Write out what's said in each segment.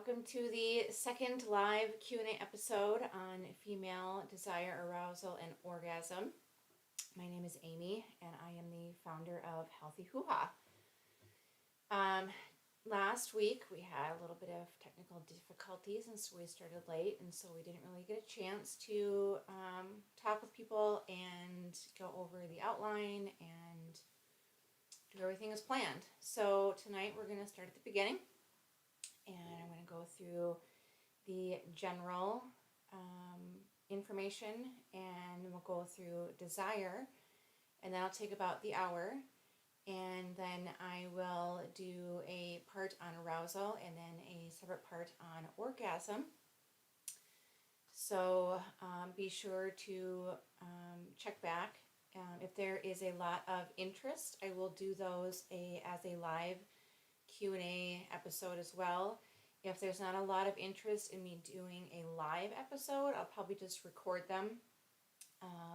Welcome to the second live Q&A episode on female desire, arousal, and orgasm. My name is Amy, and I am the founder of Healthy Hoo-Ha. Last week we had a little bit of technical difficulties, and so we started late, and so we didn't really get a chance to talk with people and go over the outline and do everything as planned. So tonight we're going to start at the beginning. And I'm going to go through the general information, and we'll go through desire, and that'll take about the hour. And then I will do a part on arousal and then a separate part on orgasm. So be sure to check back. If there is a lot of interest, I will do those as a live Q&A episode as well. If there's not a lot of interest in me doing a live episode, I'll probably just record them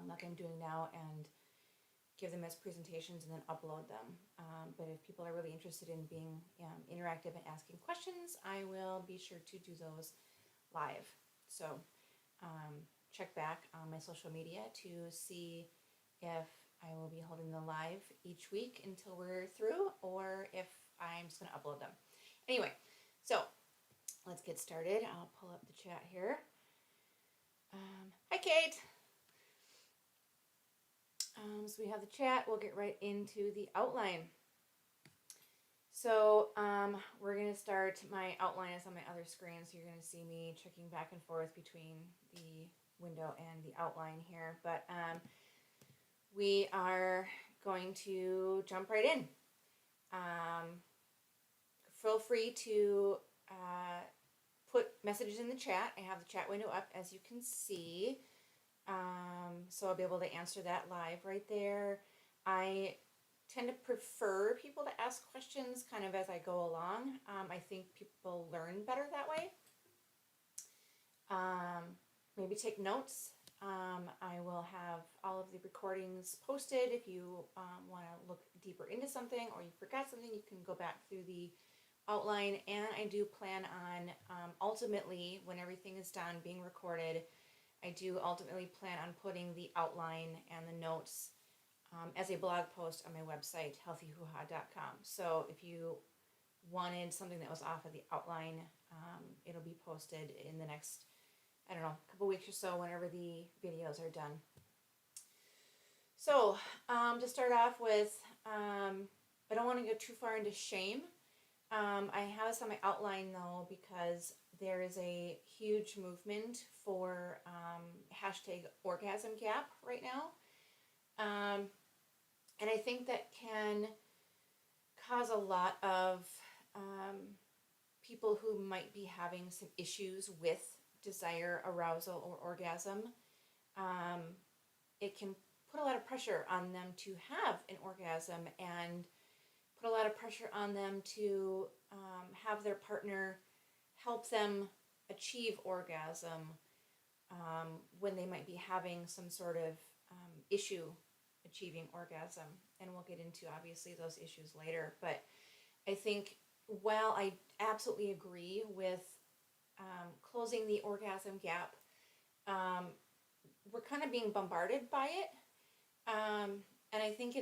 like I'm doing now and give them as presentations and then upload them. But if people are really interested in being interactive and asking questions, I will be sure to do those live. So check back on my social media to see if I will be holding them live each week until we're through, or if I'm just going to upload them. Anyway, so let's get started. I'll pull up the chat here. Hi, Kate. So we have the chat. We'll get right into the outline. So we're going to start. My outline is on my other screen, so you're going to see me checking back and forth between the window and the outline here. But we are going to jump right in. Feel free to put messages in the chat. I have the chat window up, as you can see. So I'll be able to answer that live right there. I tend to prefer people to ask questions kind of as I go along. I think people learn better that way. Maybe take notes. I will have all of the recordings posted. If you want to look deeper into something or you forgot something, you can go back through the outline. And I do plan on ultimately, when everything is done being recorded, I do ultimately plan on putting the outline and the notes as a blog post on my website, healthyhooha.com. So if you wanted something that was off of the outline, it'll be posted in the next, I don't know, couple weeks or so, whenever the videos are done. So to start off with, I don't want to go too far into shame. I have this on my outline though, because there is a huge movement for hashtag orgasm gap right now. And I think that can cause a lot of people who might be having some issues with desire, arousal, or orgasm. It can put a lot of pressure on them to have an orgasm, and put a lot of pressure on them to have their partner help them achieve orgasm when they might be having some sort of issue achieving orgasm. And we'll get into, obviously, those issues later. But I think, while I absolutely agree with closing the orgasm gap, we're kind of being bombarded by it. And I think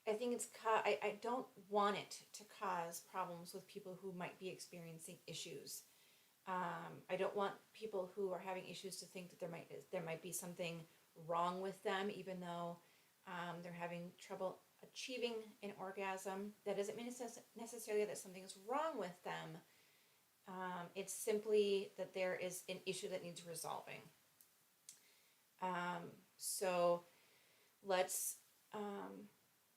I don't want it to cause problems with people who might be experiencing issues. I don't want people who are having issues to think that there might be something wrong with them, even though they're having trouble achieving an orgasm. That doesn't mean necessarily that something is wrong with them. It's simply that there is an issue that needs resolving. So let's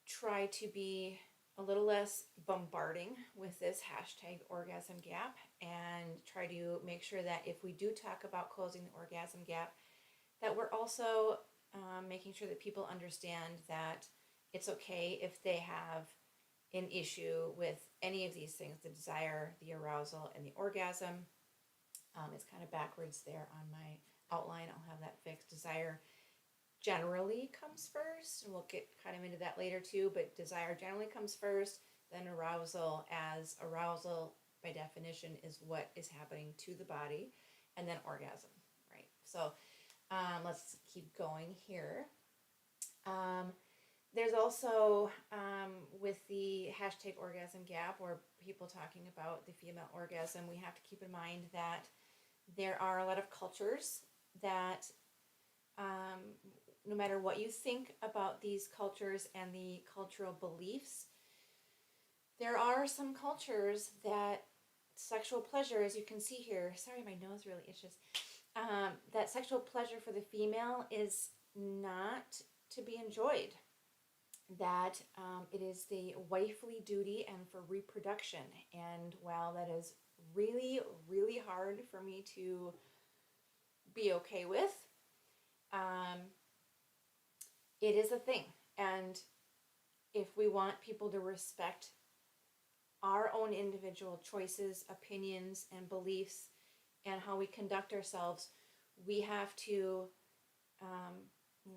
try to be a little less bombarding with this hashtag orgasm gap, and try to make sure that if we do talk about closing the orgasm gap, that we're also making sure that people understand that it's okay if they have an issue with any of these things: the desire, the arousal, and the orgasm. It's kind of backwards there on my outline. I'll have that fixed. Desire generally comes first, and we'll get kind of into that later too, but desire generally comes first, then arousal, as arousal by definition is what is happening to the body, and then orgasm, right? So let's keep going here. There's also, with the hashtag orgasm gap, or people talking about the female orgasm, we have to keep in mind that there are a lot of cultures that, no matter what you think about these cultures and the cultural beliefs, there are some cultures that sexual pleasure, as you can see here, sorry, my nose really itches, that sexual pleasure for the female is not to be enjoyed, that it is the wifely duty and for reproduction. And while that is really, really hard for me to be okay with, it is a thing. And if we want people to respect our own individual choices, opinions, and beliefs, and how we conduct ourselves, we have to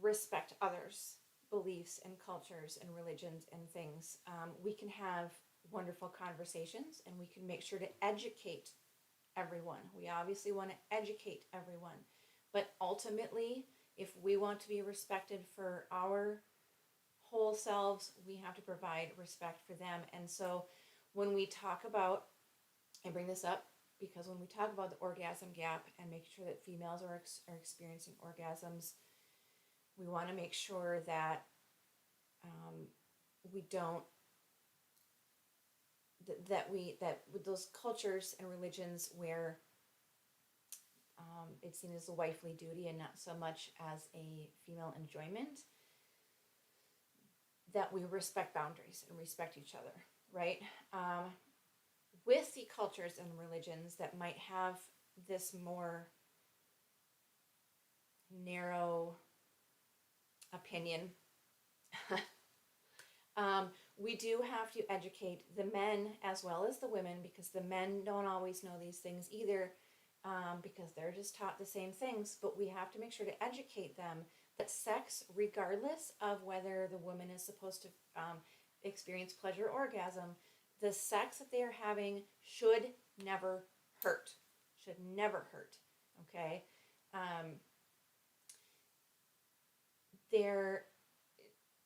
respect others' beliefs and cultures and religions and things. We can have wonderful conversations, and we can make sure to educate everyone. We obviously want to educate everyone. But ultimately, if we want to be respected for our whole selves, we have to provide respect for them. And so when we talk about, I bring this up because when we talk about the orgasm gap and making sure that females are experiencing orgasms, we want to make sure that we don't, that with those cultures and religions where it's seen as a wifely duty and not so much as a female enjoyment, that we respect boundaries and respect each other, right? With the cultures and religions that might have this more narrow opinion, we do have to educate the men as well as the women, because the men don't always know these things either, because they're just taught the same things. But we have to make sure to educate them that sex, regardless of whether the woman is supposed to experience pleasure or orgasm, the sex that they are having should never hurt. Should never hurt. Okay?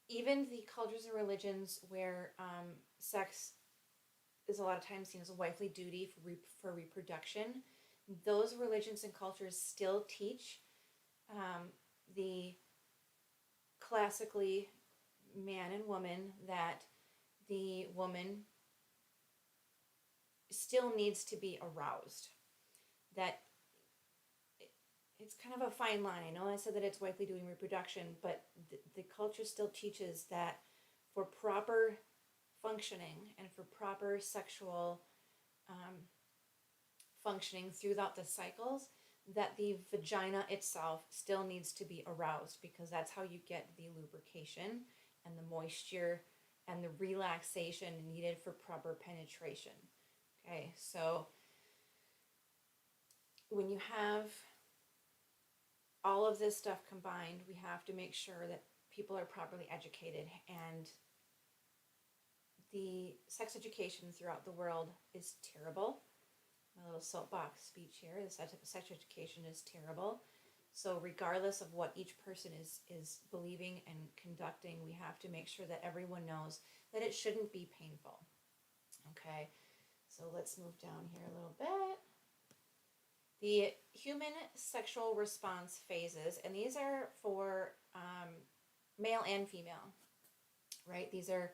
Even the cultures and religions where sex is a lot of times seen as a wifely duty for reproduction, those religions and cultures still teach the classically man and woman that the woman still needs to be aroused. That it's kind of a fine line. I know I said that it's wifely doing reproduction, but the culture still teaches that for proper functioning and for proper sexual functioning throughout the cycles, that the vagina itself still needs to be aroused, because that's how you get the lubrication and the moisture and the relaxation needed for proper penetration. Okay, so when you have all of this stuff combined, we have to make sure that people are properly educated. And the sex education throughout the world is terrible. My little soapbox speech here, the sex education is terrible. So regardless of what each person is believing and conducting, we have to make sure that everyone knows that it shouldn't be painful. Okay, so let's move down here a little bit. The human sexual response phases, and these are for male and female, right? These are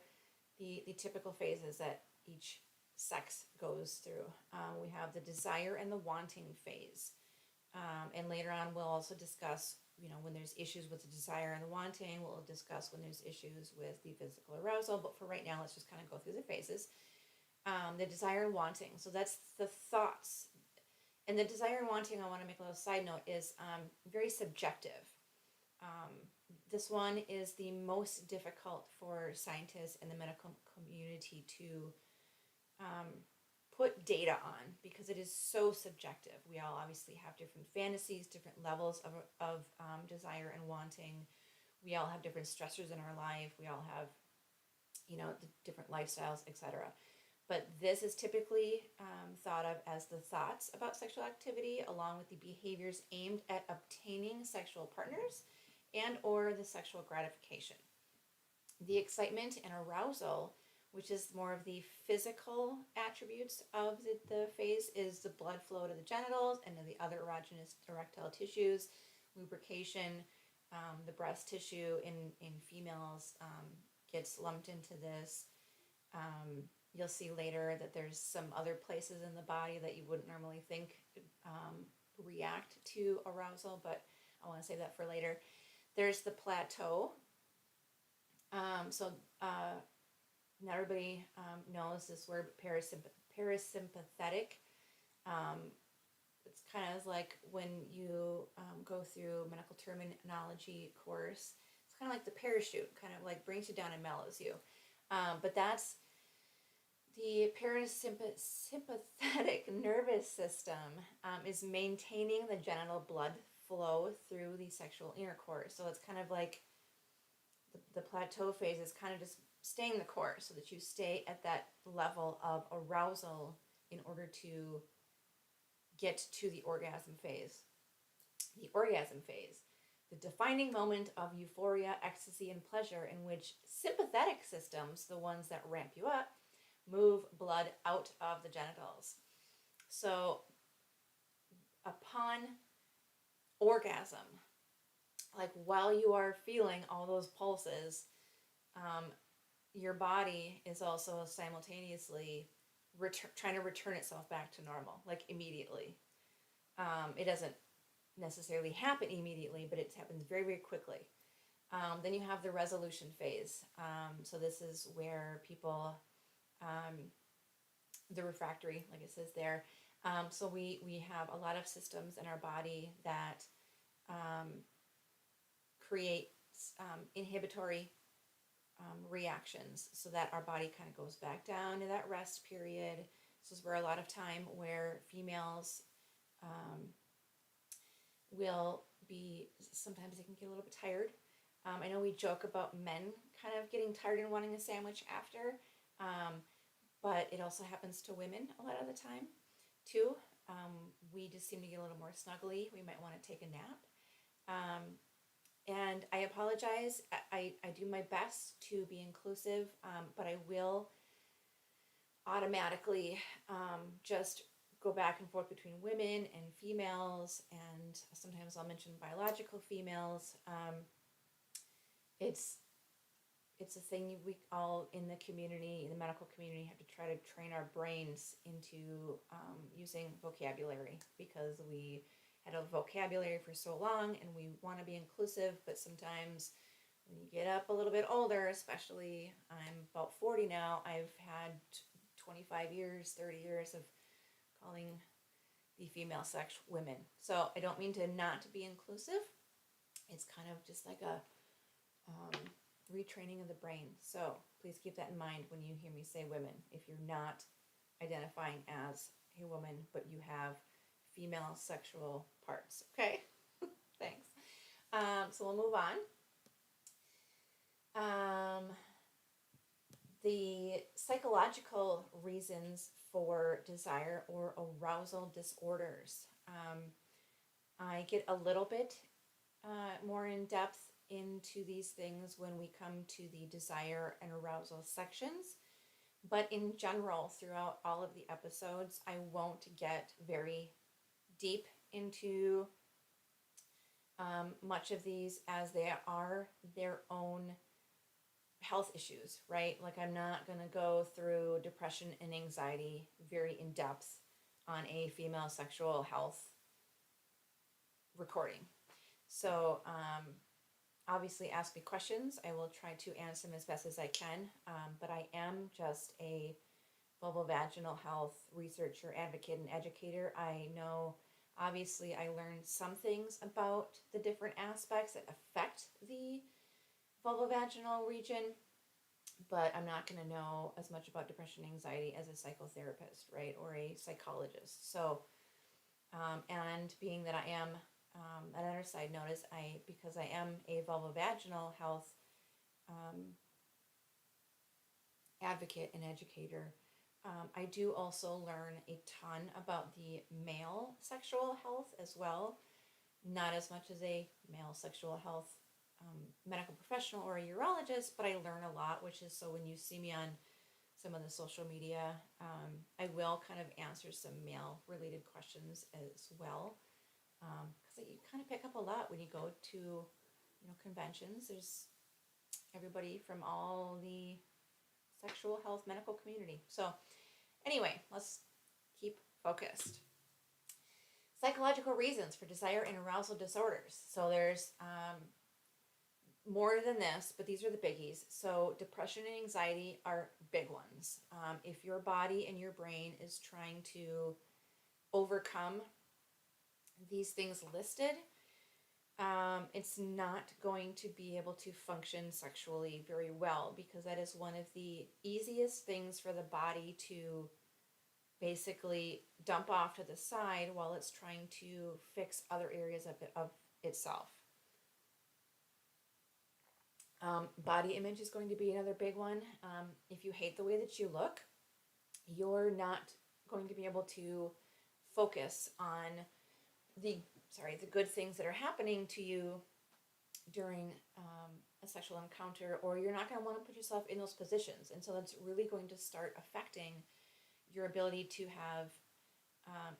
the typical phases that each sex goes through. We have the desire and the wanting phase. And later on, we'll also discuss, when there's issues with the desire and the wanting. We'll discuss when there's issues with the physical arousal. But for right now, let's just kind of go through the phases. The desire and wanting. So that's the thoughts. And the desire and wanting, I want to make a little side note, is very subjective. This one is the most difficult for scientists and the medical community to put data on, because it is so subjective. We all obviously have different fantasies, different levels of desire and wanting. We all have different stressors in our life. We all have, the different lifestyles, etc. But this is typically thought of as the thoughts about sexual activity along with the behaviors aimed at obtaining sexual partners and or the sexual gratification. The excitement and arousal, which is more of the physical attributes of the phase, is the blood flow to the genitals and to the other erogenous erectile tissues, lubrication, the breast tissue in females gets lumped into this. You'll see later that there's some other places in the body that you wouldn't normally think react to arousal, but I want to save that for later. There's the plateau. Not everybody knows this word, parasympathetic. It's kind of like when you go through medical terminology course. It's kind of like the parachute, kind of like brings you down and mellows you. But that's the parasympathetic nervous system is maintaining the genital blood flow through the sexual intercourse. So it's kind of like the plateau phase is kind of just staying the course so that you stay at that level of arousal in order to get to the orgasm phase. The orgasm phase, the defining moment of euphoria, ecstasy, and pleasure in which sympathetic systems, the ones that ramp you up, move blood out of the genitals. So upon orgasm, like while you are feeling all those pulses, your body is also simultaneously trying to return itself back to normal, like immediately. It doesn't necessarily happen immediately, but it happens very, very quickly. Then you have the resolution phase. So this is where people, the refractory, like it says there. So we have a lot of systems in our body that create inhibitory reactions so that our body kind of goes back down to that rest period. This is where a lot of time where females will be, sometimes they can get a little bit tired. I know we joke about men kind of getting tired and wanting a sandwich after, but it also happens to women a lot of the time too. We just seem to get a little more snuggly. We might want to take a nap. And I apologize. I do my best to be inclusive, but I will automatically just go back and forth between women and females, and sometimes I'll mention biological females. It's a thing we all in the community, in the medical community, have to try to train our brains into using vocabulary, because we had a vocabulary for so long and we want to be inclusive, but sometimes when you get up a little bit older, especially I'm about 40 now, I've had 25 years, 30 years of calling the female sex women. So I don't mean to not be inclusive. It's kind of just like a retraining of the brain. So please keep that in mind when you hear me say women. If you're not identifying as a woman, but you have female sexual parts. Okay, thanks. So we'll move on. The psychological reasons for desire or arousal disorders. I get a little bit more in depth into these things when we come to the desire and arousal sections. But in general, throughout all of the episodes, I won't get very deep into much of these, as they are their own health issues, right? Like I'm not going to go through depression and anxiety very in depth on a female sexual health recording. So obviously ask me questions. I will try to answer them as best as I can, but I am just a vulvovaginal health researcher, advocate, and educator. I know, obviously, I learned some things about the different aspects that affect the vulvovaginal region, but I'm not going to know as much about depression and anxiety as a psychotherapist, right, or a psychologist. So, and being that I am, another side note is because I am a vulvovaginal health advocate and educator, I do also learn a ton about the male sexual health as well, not as much as a male sexual health medical professional or a urologist, but I learn a lot, which is so when you see me on some of the social media, I will kind of answer some male related questions as well, because you kind of pick up a lot when you go to conventions. There's everybody from all the sexual health medical community. So anyway, let's keep focused. Psychological reasons for desire and arousal disorders. So there's more than this, but these are the biggies. So depression and anxiety are big ones. If your body and your brain is trying to overcome these things listed, it's not going to be able to function sexually very well, because that is one of the easiest things for the body to basically dump off to the side while it's trying to fix other areas of itself. Body image is going to be another big one. If you hate the way that you look, you're not going to be able to focus on the good things that are happening to you during a sexual encounter, or you're not going to want to put yourself in those positions. And so that's really going to start affecting your ability to have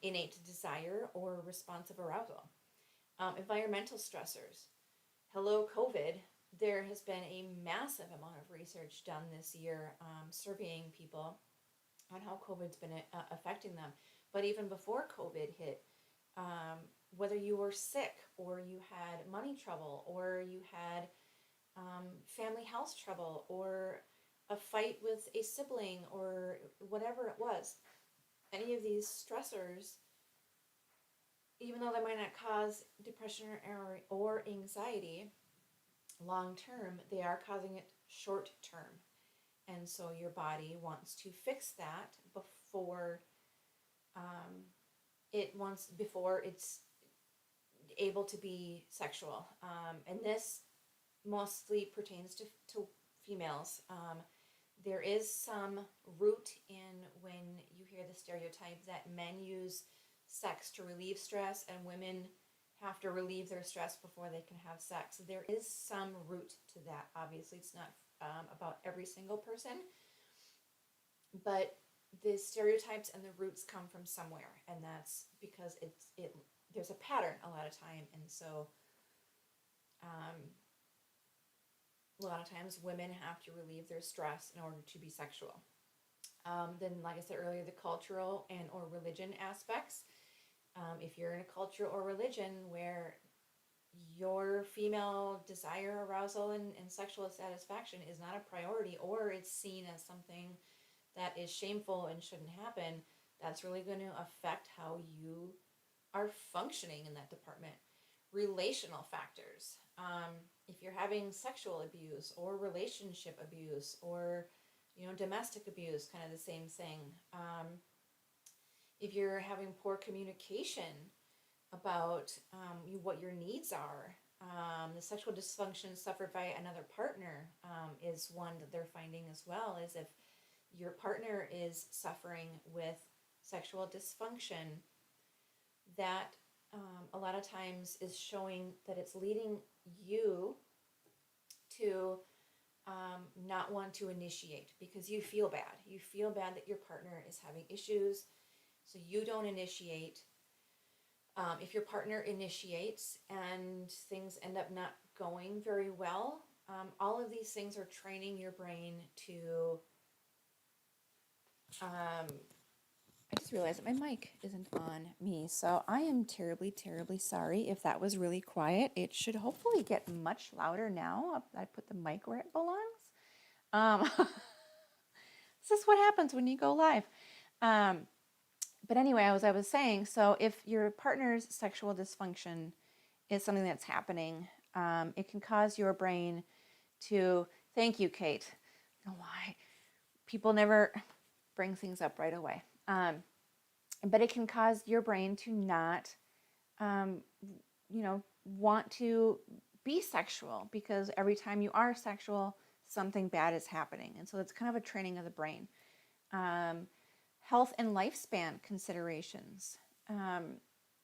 innate desire or responsive arousal. Environmental stressors. Hello, COVID. There has been a massive amount of research done this year surveying people on how COVID's been affecting them. But even before COVID hit, whether you were sick or you had money trouble or you had family health trouble or a fight with a sibling or whatever it was, any of these stressors, even though they might not cause depression or anxiety long term, they are causing it short term. And so your body wants to fix that before it's able to be sexual. And this mostly pertains to females. There is some root in when you hear the stereotype that men use sex to relieve stress and women have to relieve their stress before they can have sex. There is some root to that. Obviously, it's not about every single person, but the stereotypes and the roots come from somewhere, and that's because there's a pattern a lot of time, and so a lot of times women have to relieve their stress in order to be sexual. Then, like I said earlier, the cultural and or religion aspects. If you're in a culture or religion where your female desire, arousal, and sexual satisfaction is not a priority, or it's seen as something that is shameful and shouldn't happen, that's really going to affect how you are functioning in that department. Relational factors. If you're having sexual abuse or relationship abuse or domestic abuse, kind of the same thing. If you're having poor communication about what your needs are, the sexual dysfunction suffered by another partner is one that they're finding as well, is if your partner is suffering with sexual dysfunction, that a lot of times is showing that it's leading you to not want to initiate because you feel bad. You feel bad that your partner is having issues, so you don't initiate. If your partner initiates and things end up not going very well, all of these things are training your brain to... I just realized that my mic isn't on me, so I am terribly, terribly sorry if that was really quiet. It should hopefully get much louder now. I put the mic where it belongs. This is what happens when you go live. But anyway, as I was saying, so if your partner's sexual dysfunction is something that's happening, it can cause your brain to... Thank you, Kate. I don't know why. People never bring things up right away. But it can cause your brain to not, want to be sexual, because every time you are sexual, something bad is happening. And so it's kind of a training of the brain. health and lifespan considerations.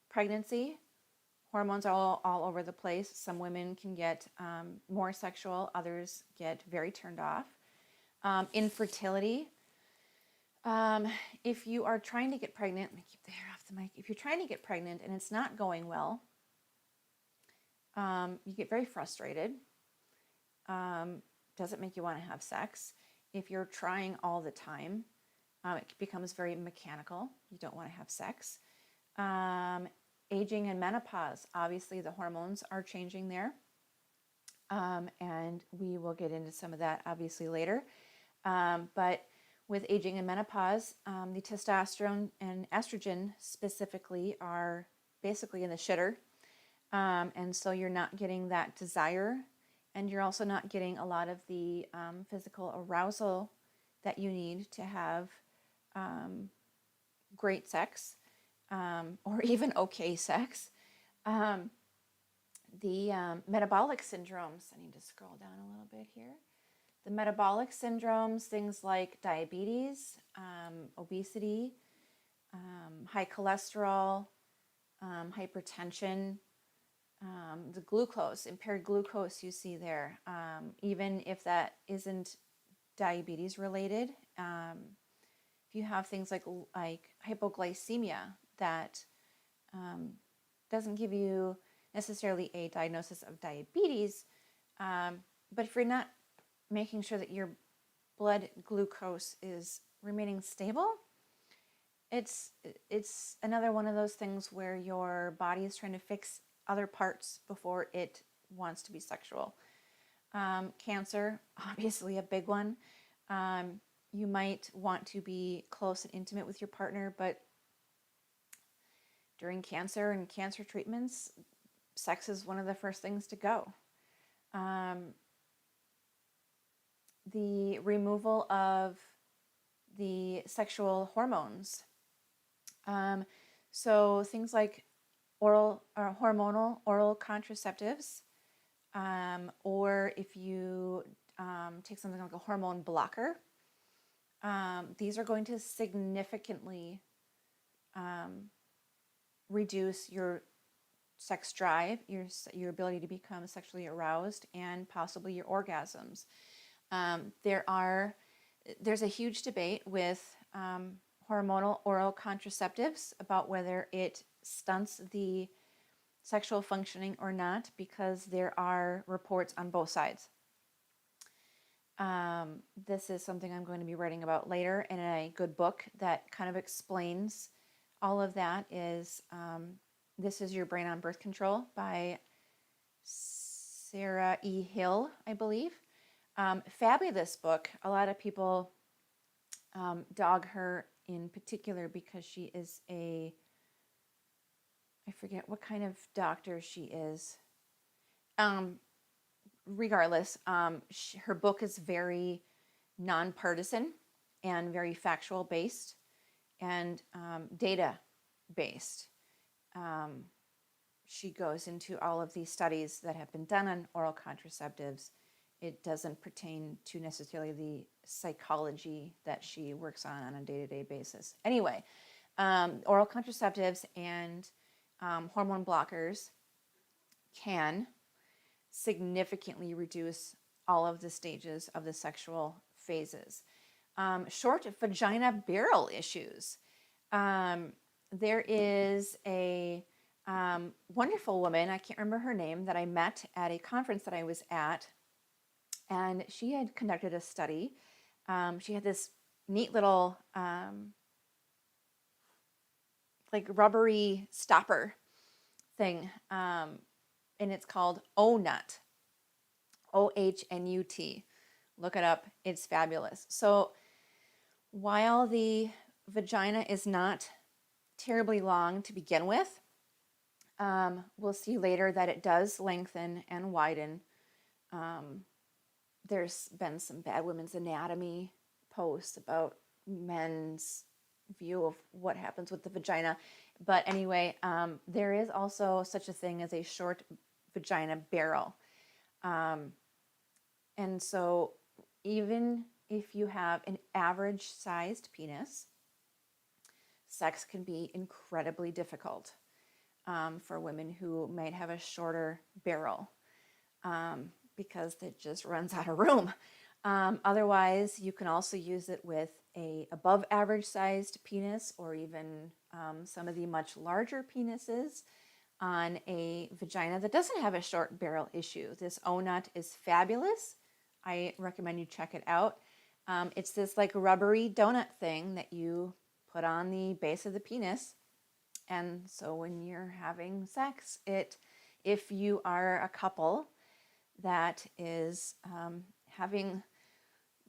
Pregnancy, hormones are all over the place. Some women can get more sexual, others get very turned off. Infertility. If you are trying to get pregnant, let me keep the hair off the mic. If you're trying to get pregnant and it's not going well, you get very frustrated. Doesn't make you want to have sex. If you're trying all the time, it becomes very mechanical. You don't want to have sex. Aging and menopause, obviously the hormones are changing there. And we will get into some of that obviously later. But with aging and menopause, the testosterone and estrogen specifically are basically in the shitter. And so you're not getting that desire, and you're also not getting a lot of the physical arousal that you need to have great sex, or even okay sex. The metabolic syndromes, I need to scroll down a little bit here. The metabolic syndromes, things like diabetes, obesity, high cholesterol, hypertension, the glucose, impaired glucose you see there, even if that isn't diabetes related, if you have things like hypoglycemia that doesn't give you necessarily a diagnosis of diabetes, but if you're not making sure that your blood glucose is remaining stable, it's another one of those things where your body is trying to fix other parts before it wants to be sexual. Cancer, obviously a big one. You might want to be close and intimate with your partner, but during cancer and cancer treatments, sex is one of the first things to go. The removal of the sexual hormones. So things like hormonal oral contraceptives, or if you take something like a hormone blocker, these are going to significantly reduce your sex drive, your ability to become sexually aroused, and possibly your orgasms. There's a huge debate with hormonal oral contraceptives about whether it stunts the sexual functioning or not, because there are reports on both sides. This is something I'm going to be writing about later in a good book that kind of explains all of that. This is Your Brain on Birth Control by Sarah E. Hill, I believe. Fabulous book. A lot of people dog her in particular because she is I forget what kind of doctor she is. Regardless, her book is very nonpartisan and very factual based and data based. She goes into all of these studies that have been done on oral contraceptives. It doesn't pertain to necessarily the psychology that she works on a day-to-day basis. Anyway, oral contraceptives and hormone blockers can significantly reduce all of the stages of the sexual phases. Short vagina barrel issues. There is a wonderful woman, I can't remember her name, that I met at a conference that I was at, and she had conducted a study. She had this neat little like rubbery stopper thing, and it's called ONUT, OHNUT. Look it up, it's fabulous. So while the vagina is not terribly long to begin with, we'll see later that it does lengthen and widen. There's been some Bad Women's Anatomy posts about men's view of what happens with the vagina. But anyway, there is also such a thing as a short vagina barrel. And so even if you have an average sized penis, sex can be incredibly difficult for women who might have a shorter barrel because it just runs out of room. Otherwise, you can also use it with a above average sized penis, or even some of the much larger penises on a vagina that doesn't have a short barrel issue. This O-Nut is fabulous. I recommend you check it out. It's this like rubbery donut thing that you put on the base of the penis. And so when you're having sex, if you are a couple that is having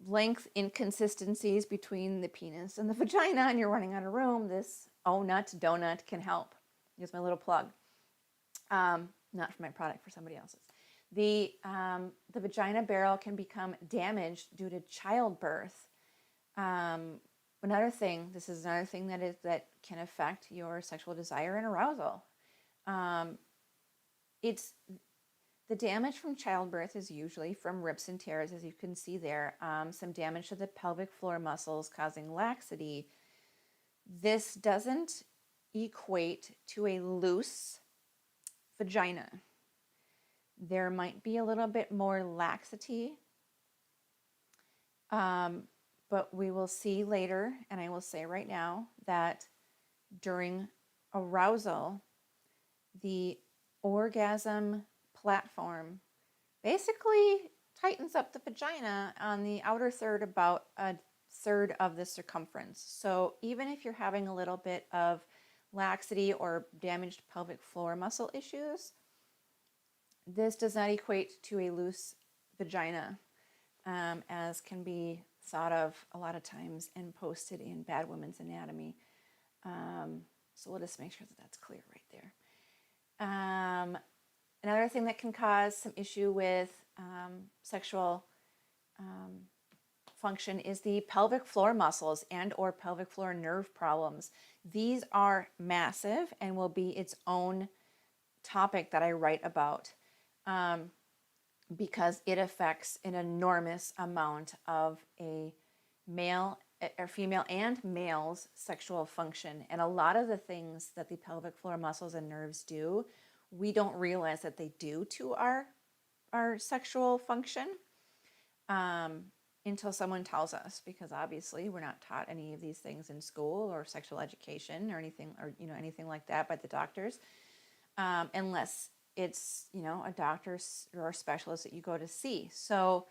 length inconsistencies between the penis and the vagina and you're running out of room, this O-Nut donut can help. Here's my little plug. Not for my product, for somebody else's. The vagina barrel can become damaged due to childbirth. This is another thing that can affect your sexual desire and arousal. It's the damage from childbirth is usually from rips and tears, as you can see there. Some damage to the pelvic floor muscles causing laxity. This doesn't equate to a loose vagina. There might be a little bit more laxity, but we will see later, and I will say right now that during arousal, the orgasm platform basically tightens up the vagina on the outer third, about a third of the circumference. So even if you're having a little bit of laxity or damaged pelvic floor muscle issues, this does not equate to a loose vagina, as can be thought of a lot of times and posted in Bad Women's Anatomy. So we'll just make sure that that's clear right there. Another thing that can cause some issue with sexual function is the pelvic floor muscles and or pelvic floor nerve problems. These are massive and will be its own topic that I write about, because it affects an enormous amount of a male or female and male's sexual function. And a lot of the things that the pelvic floor muscles and nerves do, we don't realize that they do to our sexual function until someone tells us, because obviously we're not taught any of these things in school or sexual education or anything, or anything like that by the doctors, unless it's a doctor or a specialist that you go to see. So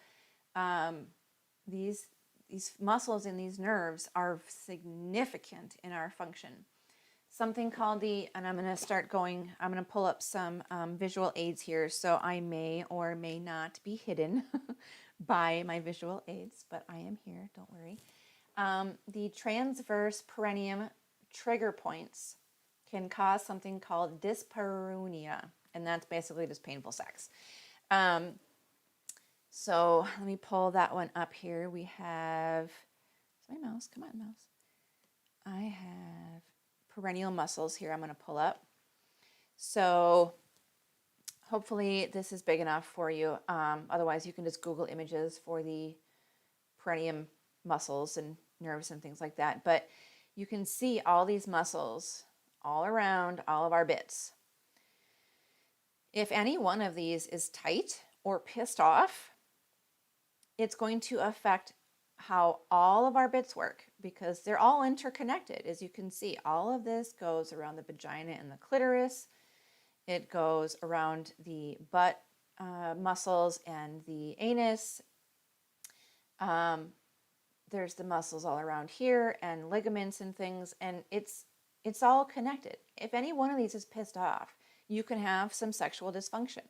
these muscles and these nerves are significant in our function. Something called and I'm going to pull up some visual aids here, so I may or may not be hidden by my visual aids, but I am here, don't worry. The transverse perineum trigger points can cause something called dyspareunia, and that's basically just painful sex. So let me pull that one up here. We have, my mouse, come on mouse. I have perineal muscles here I'm going to pull up. So hopefully this is big enough for you. Otherwise you can just Google images for the perineum muscles and nerves and things like that. But you can see all these muscles all around all of our bits. If any one of these is tight or pissed off, it's going to affect how all of our bits work, because they're all interconnected. As you can see, all of this goes around the vagina and the clitoris. It goes around the butt muscles and the anus. There's the muscles all around here and ligaments and things, and it's all connected. If any one of these is pissed off, you can have some sexual dysfunction.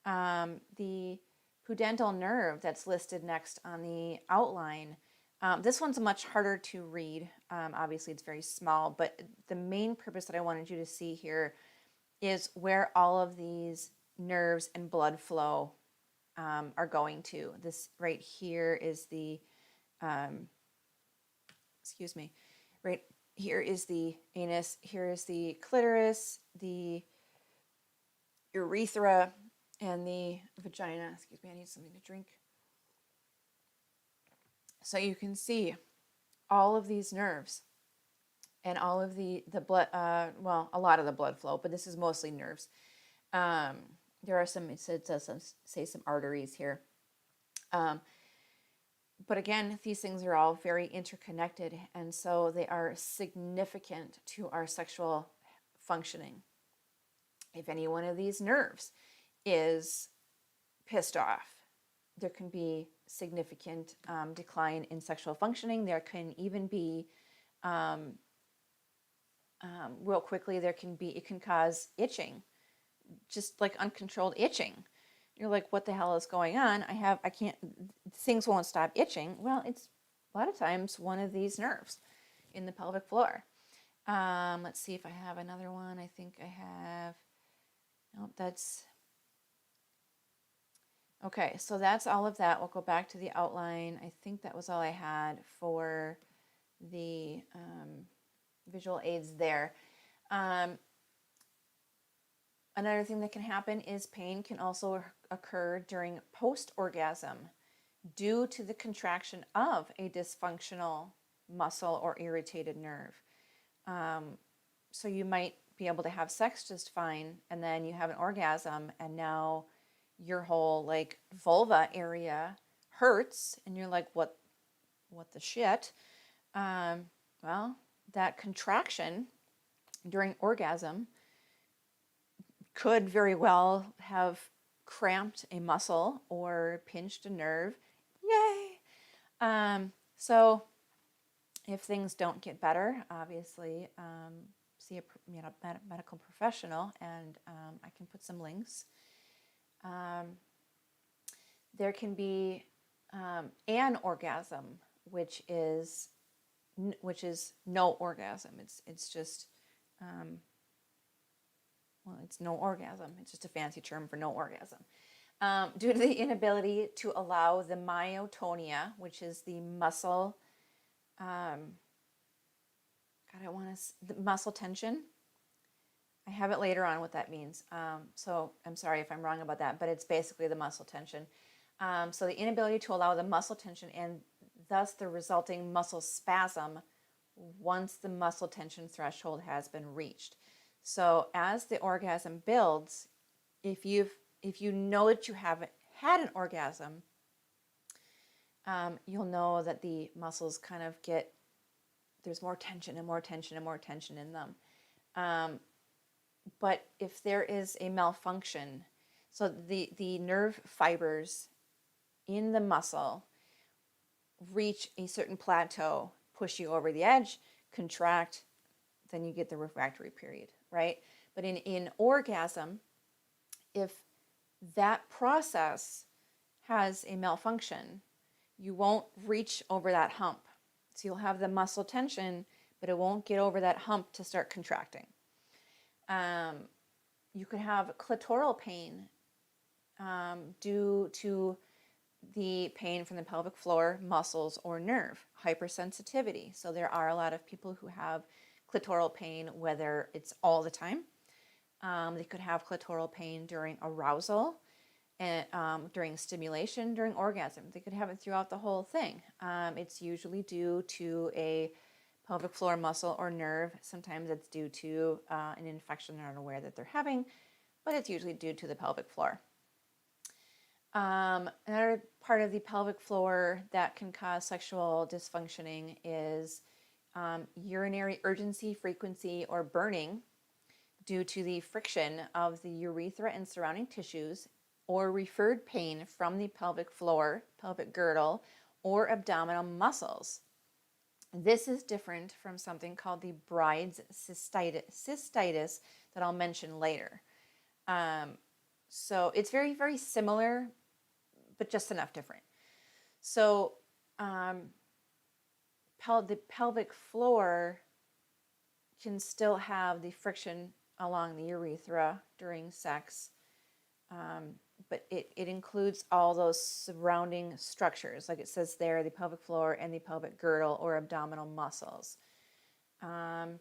The pudendal nerve that's listed next on the outline, this one's much harder to read. Obviously it's very small, but the main purpose that I wanted you to see here is where all of these nerves and blood flow are going to. This right here is the, right here is the anus, here is the clitoris, the urethra, and the vagina. Excuse me, I need something to drink. So you can see all of these nerves and all of the blood, well, a lot of the blood flow, but this is mostly nerves. There are some, it does say some arteries here. But again, these things are all very interconnected, and so they are significant to our sexual functioning. If any one of these nerves is pissed off, there can be significant decline in sexual functioning. There can even be, real quickly, it can cause itching, just like uncontrolled itching. You're like, what the hell is going on? I can't, things won't stop itching. Well, it's a lot of times one of these nerves in the pelvic floor. Let's see if I have another one. I think I have, nope, that's, okay, so that's all of that. We'll go back to the outline. I think that was all I had for the visual aids there. Another thing that can happen is pain can also occur during post-orgasm due to the contraction of a dysfunctional muscle or irritated nerve. So you might be able to have sex just fine, and then you have an orgasm, and now your whole like vulva area hurts, and you're like, what the shit? Well, that contraction during orgasm could very well have cramped a muscle or pinched a nerve. Yay! So if things don't get better, obviously see a medical professional, and I can put some links. There can be an orgasm, which is no orgasm. It's just well, it's no orgasm. It's just a fancy term for no orgasm. Due to the inability to allow the myotonia, which is the muscle, the muscle tension. I have it later on what that means. So I'm sorry if I'm wrong about that, but it's basically the muscle tension. So the inability to allow the muscle tension and thus the resulting muscle spasm once the muscle tension threshold has been reached. So as the orgasm builds, if you know that you haven't had an orgasm, you'll know that the muscles kind of there's more tension and more tension and more tension in them. But if there is a malfunction, so the nerve fibers in the muscle reach a certain plateau, push you over the edge, contract, then you get the refractory period, right? But in orgasm, if that process has a malfunction, you won't reach over that hump. So you'll have the muscle tension, but it won't get over that hump to start contracting. You could have clitoral pain due to the pain from the pelvic floor, muscles, or nerve, hypersensitivity. So there are a lot of people who have clitoral pain, whether it's all the time. They could have clitoral pain during arousal, and during stimulation, during orgasm. They could have it throughout the whole thing. It's usually due to a pelvic floor muscle or nerve. Sometimes it's due to an infection they're unaware that they're having, but it's usually due to the pelvic floor. Another part of the pelvic floor that can cause sexual dysfunctioning is urinary urgency, frequency, or burning due to the friction of the urethra and surrounding tissues, or referred pain from the pelvic floor, pelvic girdle, or abdominal muscles. This is different from something called the bride's cystitis that I'll mention later. So it's very, very similar, but just enough different. So the pelvic floor can still have the friction along the urethra during sex, but it includes all those surrounding structures, like it says there, the pelvic floor and the pelvic girdle or abdominal muscles. Another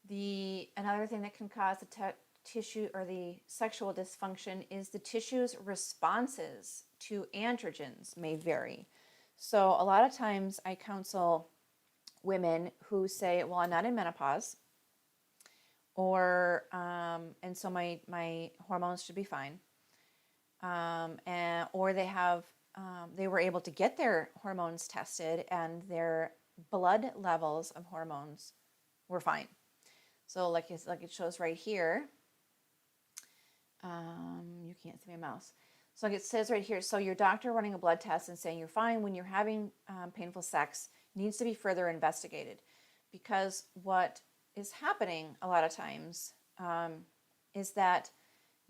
thing that can cause the tissue or the sexual dysfunction is the tissue's responses to androgens may vary. So a lot of times I counsel women who say, well, I'm not in menopause, or and so my hormones should be fine, or they were able to get their hormones tested and their blood levels of hormones were fine. So like it shows right here, you can't see my mouse. So like it says right here, so your doctor running a blood test and saying you're fine when you're having painful sex needs to be further investigated, because what is happening a lot of times is that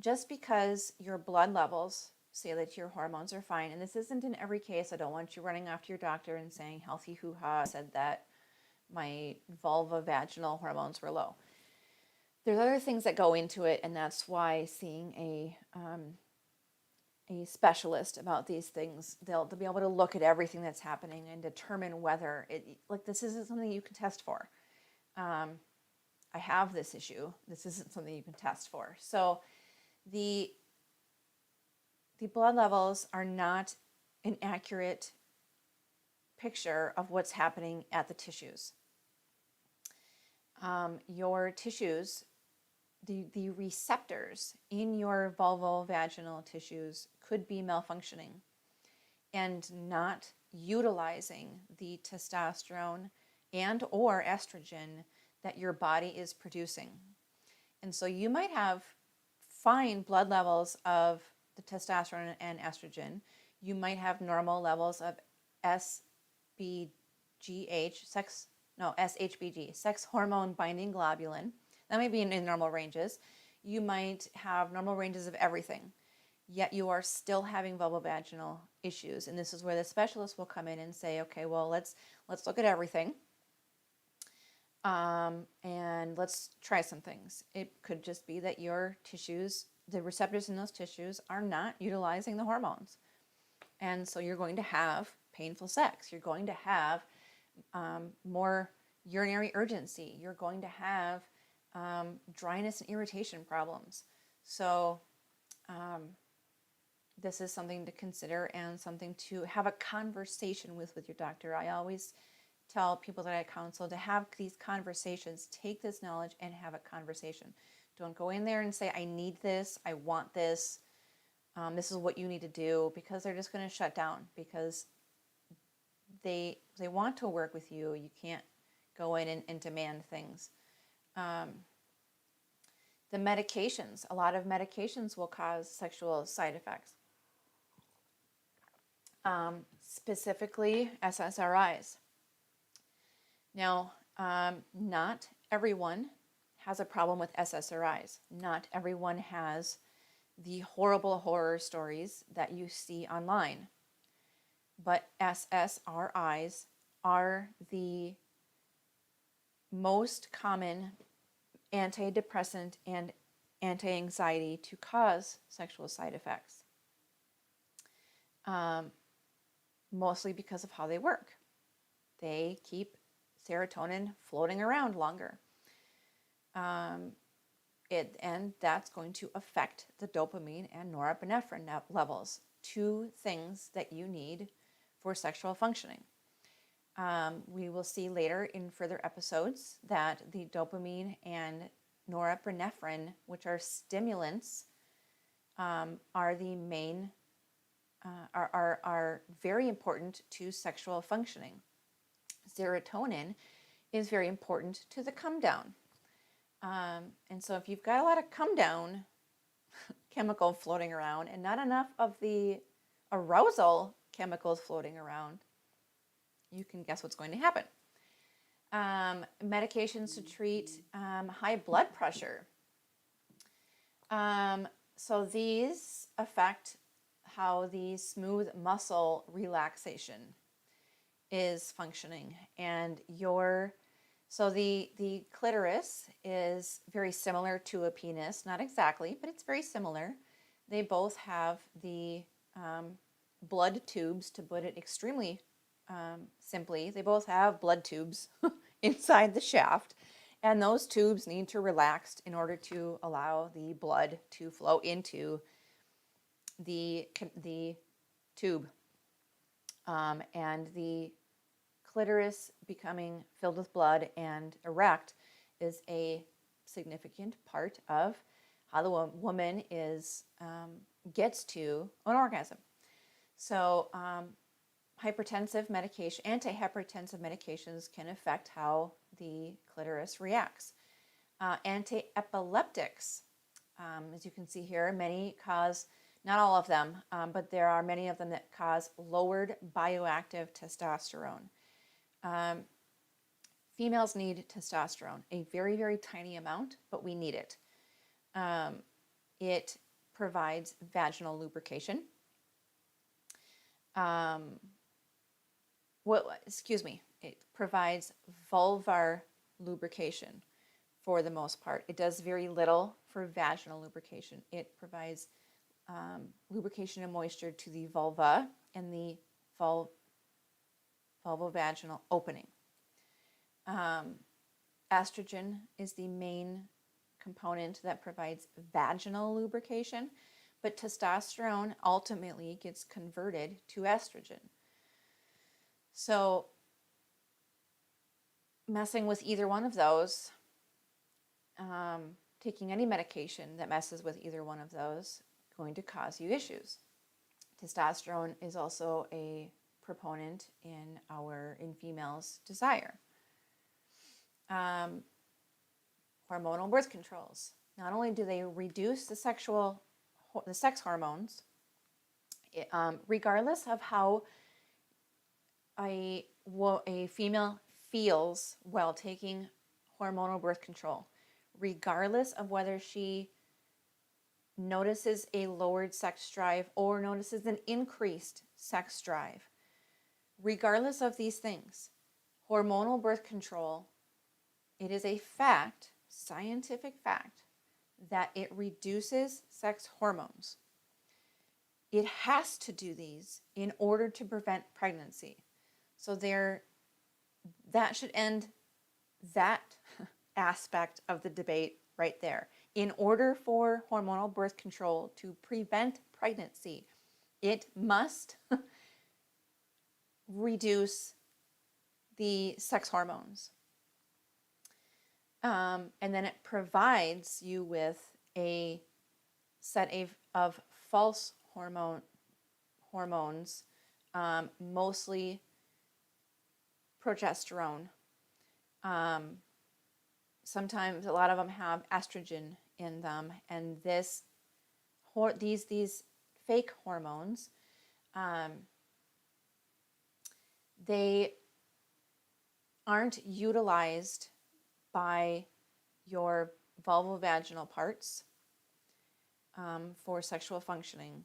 just because your blood levels say that your hormones are fine, and this isn't in every case, I don't want you running off to your doctor and saying, healthy hoo-ha, said that my vulvovaginal hormones were low. There's other things that go into it, and that's why seeing a specialist about these things, they'll be able to look at everything that's happening and determine whether this isn't something you can test for. I have this issue. This isn't something you can test for. So the blood levels are not an accurate picture of what's happening at the tissues. Your tissues, the receptors in your vulvovaginal tissues could be malfunctioning and not utilizing the testosterone and or estrogen that your body is producing. And so you might have fine blood levels of the testosterone and estrogen. You might have normal levels of SHBG, sex hormone binding globulin. That might be in normal ranges. You might have normal ranges of everything, yet you are still having vulvovaginal issues. And this is where the specialist will come in and say, okay, well, let's look at everything. And let's try some things. It could just be that your tissues, the receptors in those tissues, are not utilizing the hormones. And so you're going to have painful sex. You're going to have more urinary urgency. You're going to have dryness and irritation problems. So this is something to consider and something to have a conversation with your doctor. I always tell people that I counsel to have these conversations, take this knowledge and have a conversation. Don't go in there and say, I need this, I want this, this is what you need to do, because they're just going to shut down, because they want to work with you. You can't go in and demand things. The medications, a lot of medications will cause sexual side effects. Specifically SSRIs. Now, not everyone has a problem with SSRIs. Not everyone has the horrible horror stories that you see online. But SSRIs are the most common antidepressant and anti-anxiety to cause sexual side effects. Mostly because of how they work. They keep serotonin floating around longer. And that's going to affect the dopamine and norepinephrine levels, two things that you need for sexual functioning. We will see later in further episodes that the dopamine and norepinephrine, which are stimulants, are the main, are very important to sexual functioning. Serotonin is very important to the come down. And so if you've got a lot of come down chemical floating around and not enough of the arousal chemicals floating around, you can guess what's going to happen. Medications to treat high blood pressure. So these affect how the smooth muscle relaxation is functioning, and so the clitoris is very similar to a penis, not exactly, but it's very similar. They both have the blood tubes, to put it extremely simply. They both have blood tubes inside the shaft, and those tubes need to relax in order to allow the blood to flow into the tube. And the clitoris becoming filled with blood and erect is a significant part of how the woman gets to an orgasm. So antihypertensive medications can affect how the clitoris reacts. Anti-epileptics, as you can see here, many cause, not all of them, but there are many of them that cause lowered bioactive testosterone. Females need testosterone, a very, very tiny amount, but we need it. It provides vaginal lubrication. It provides vulvar lubrication for the most part. It does very little for vaginal lubrication. It provides lubrication and moisture to the vulva and the vulvovaginal opening. Estrogen is the main component that provides vaginal lubrication, but testosterone ultimately gets converted to estrogen. So messing with either one of those, taking any medication that messes with either one of those, going to cause you issues. Testosterone is also a proponent in females' desire. Hormonal birth controls. Not only do they reduce the sex hormones, regardless of how a female feels while taking hormonal birth control, regardless of whether she notices a lowered sex drive or notices an increased sex drive, regardless of these things, hormonal birth control, it is a fact, scientific fact, that it reduces sex hormones. It has to do these in order to prevent pregnancy. So that should end that aspect of the debate right there. In order for hormonal birth control to prevent pregnancy, it must reduce the sex hormones. And then it provides you with a set of false hormones, mostly progesterone. Sometimes a lot of them have estrogen in them, and these fake hormones, they aren't utilized by your vulvovaginal parts for sexual functioning.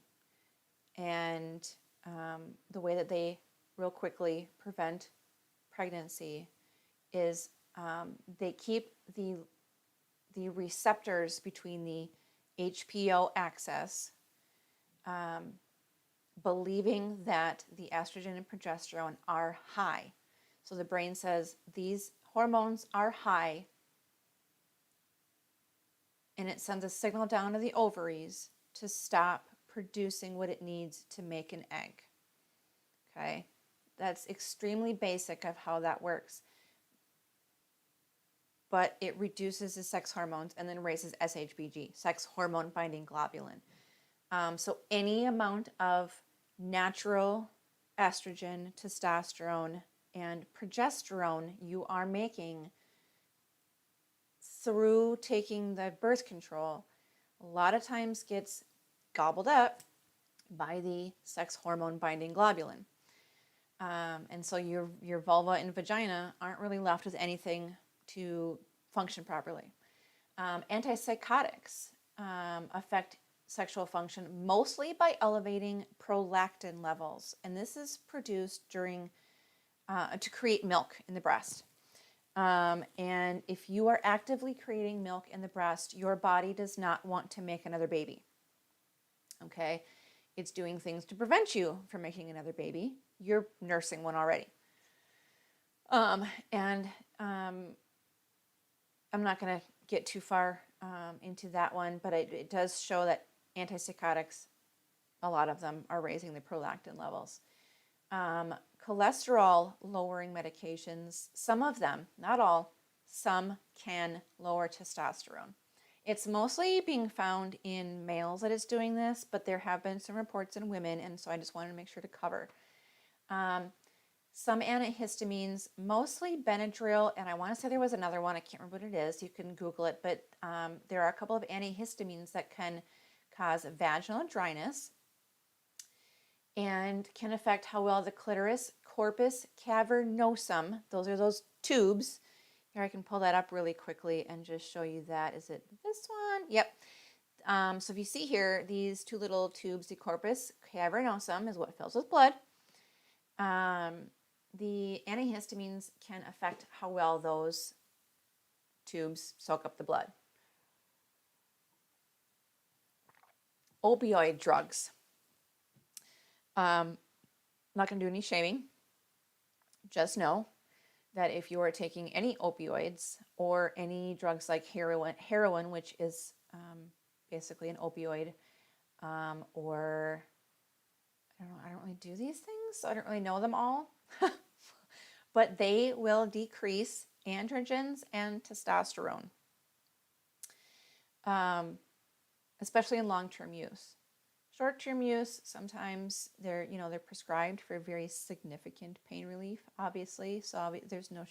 And the way that they real quickly prevent pregnancy is they keep the receptors between the HPO axis, believing that the estrogen and progesterone are high. So the brain says these hormones are high, and it sends a signal down to the ovaries to stop producing what it needs to make an egg. Okay, that's extremely basic of how that works. But it reduces the sex hormones and then raises SHBG, sex hormone binding globulin. So any amount of natural estrogen, testosterone, and progesterone you are making through taking the birth control, a lot of times gets gobbled up by the sex hormone binding globulin. And so your vulva and vagina aren't really left with anything to function properly. Antipsychotics affect sexual function mostly by elevating prolactin levels, and this is produced during to create milk in the breast. And if you are actively creating milk in the breast, your body does not want to make another baby. Okay, it's doing things to prevent you from making another baby. You're nursing one already. I'm not going to get too far into that one, but it does show that antipsychotics, a lot of them are raising the prolactin levels. cholesterol lowering medications, some of them, not all, some can lower testosterone. It's mostly being found in males that is doing this, but there have been some reports in women, and so I just wanted to make sure to cover. Some antihistamines, mostly Benadryl, and I want to say there was another one, I can't remember what it is, you can Google it, but there are a couple of antihistamines that can cause vaginal dryness and can affect how well the clitoris, corpus cavernosum, those are those tubes. Here I can pull that up really quickly and just show you that. Is it this one? Yep. So if you see here, these two little tubes, the corpus cavernosum is what fills with blood. The antihistamines can affect how well those tubes soak up the blood. Opioid drugs. Not going to do any shaming. Just know that if you are taking any opioids or any drugs like heroin, which is basically an opioid, or I don't really do these things, so I don't really know them all, but they will decrease androgens and testosterone, especially in long-term use. Short-term use, sometimes they're prescribed for very significant pain relief, obviously. So there's no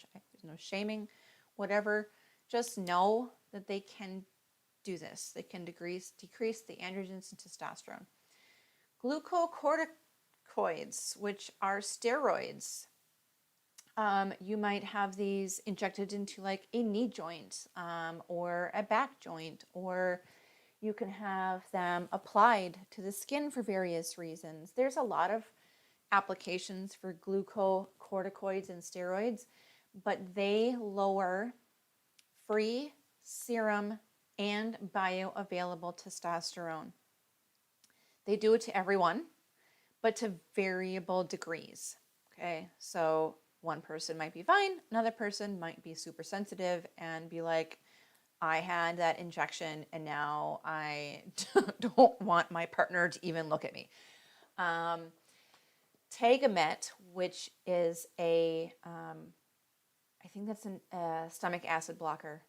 shaming, whatever. Just know that they can do this. They can decrease the androgens and testosterone. Glucocorticoids, which are steroids. You might have these injected into like a knee joint or a back joint, or you can have them applied to the skin for various reasons. There's a lot of applications for glucocorticoids and steroids, but they lower free, serum, and bioavailable testosterone. They do it to everyone, but to variable degrees. Okay, so one person might be fine, another person might be super sensitive and be like, I had that injection and now I don't want my partner to even look at me. Tagamet, which is I think that's a stomach acid blocker.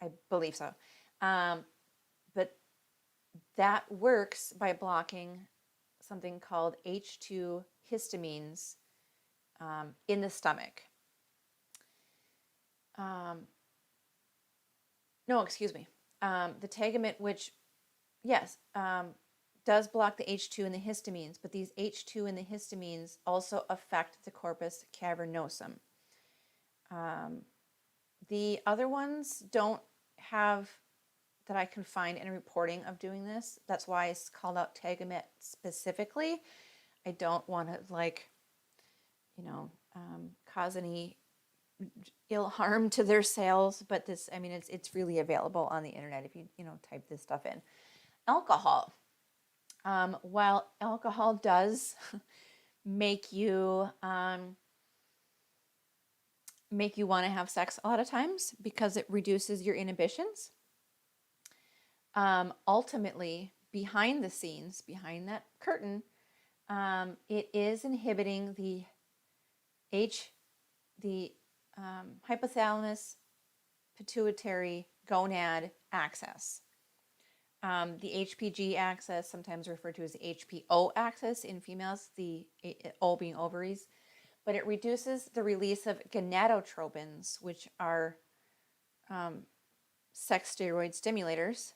I believe so. But that works by blocking something called H2 histamines in the stomach. No, excuse me. The Tagamet, which, yes, does block the H2 and the histamines, but these H2 and the histamines also affect the corpus cavernosum. The other ones don't have, that I can find any reporting of doing this. That's why it's called out Tagamet specifically. I don't want to cause any ill harm to their sales, but this, I mean, it's really available on the internet if you type this stuff in. Alcohol. While alcohol does make you want to have sex a lot of times because it reduces your inhibitions, ultimately, behind the scenes, behind that curtain, it is inhibiting the hypothalamus pituitary gonad axis. The HPG axis, sometimes referred to as the HPO axis in females, the O being ovaries, but it reduces the release of gonadotropins, which are sex steroid stimulators.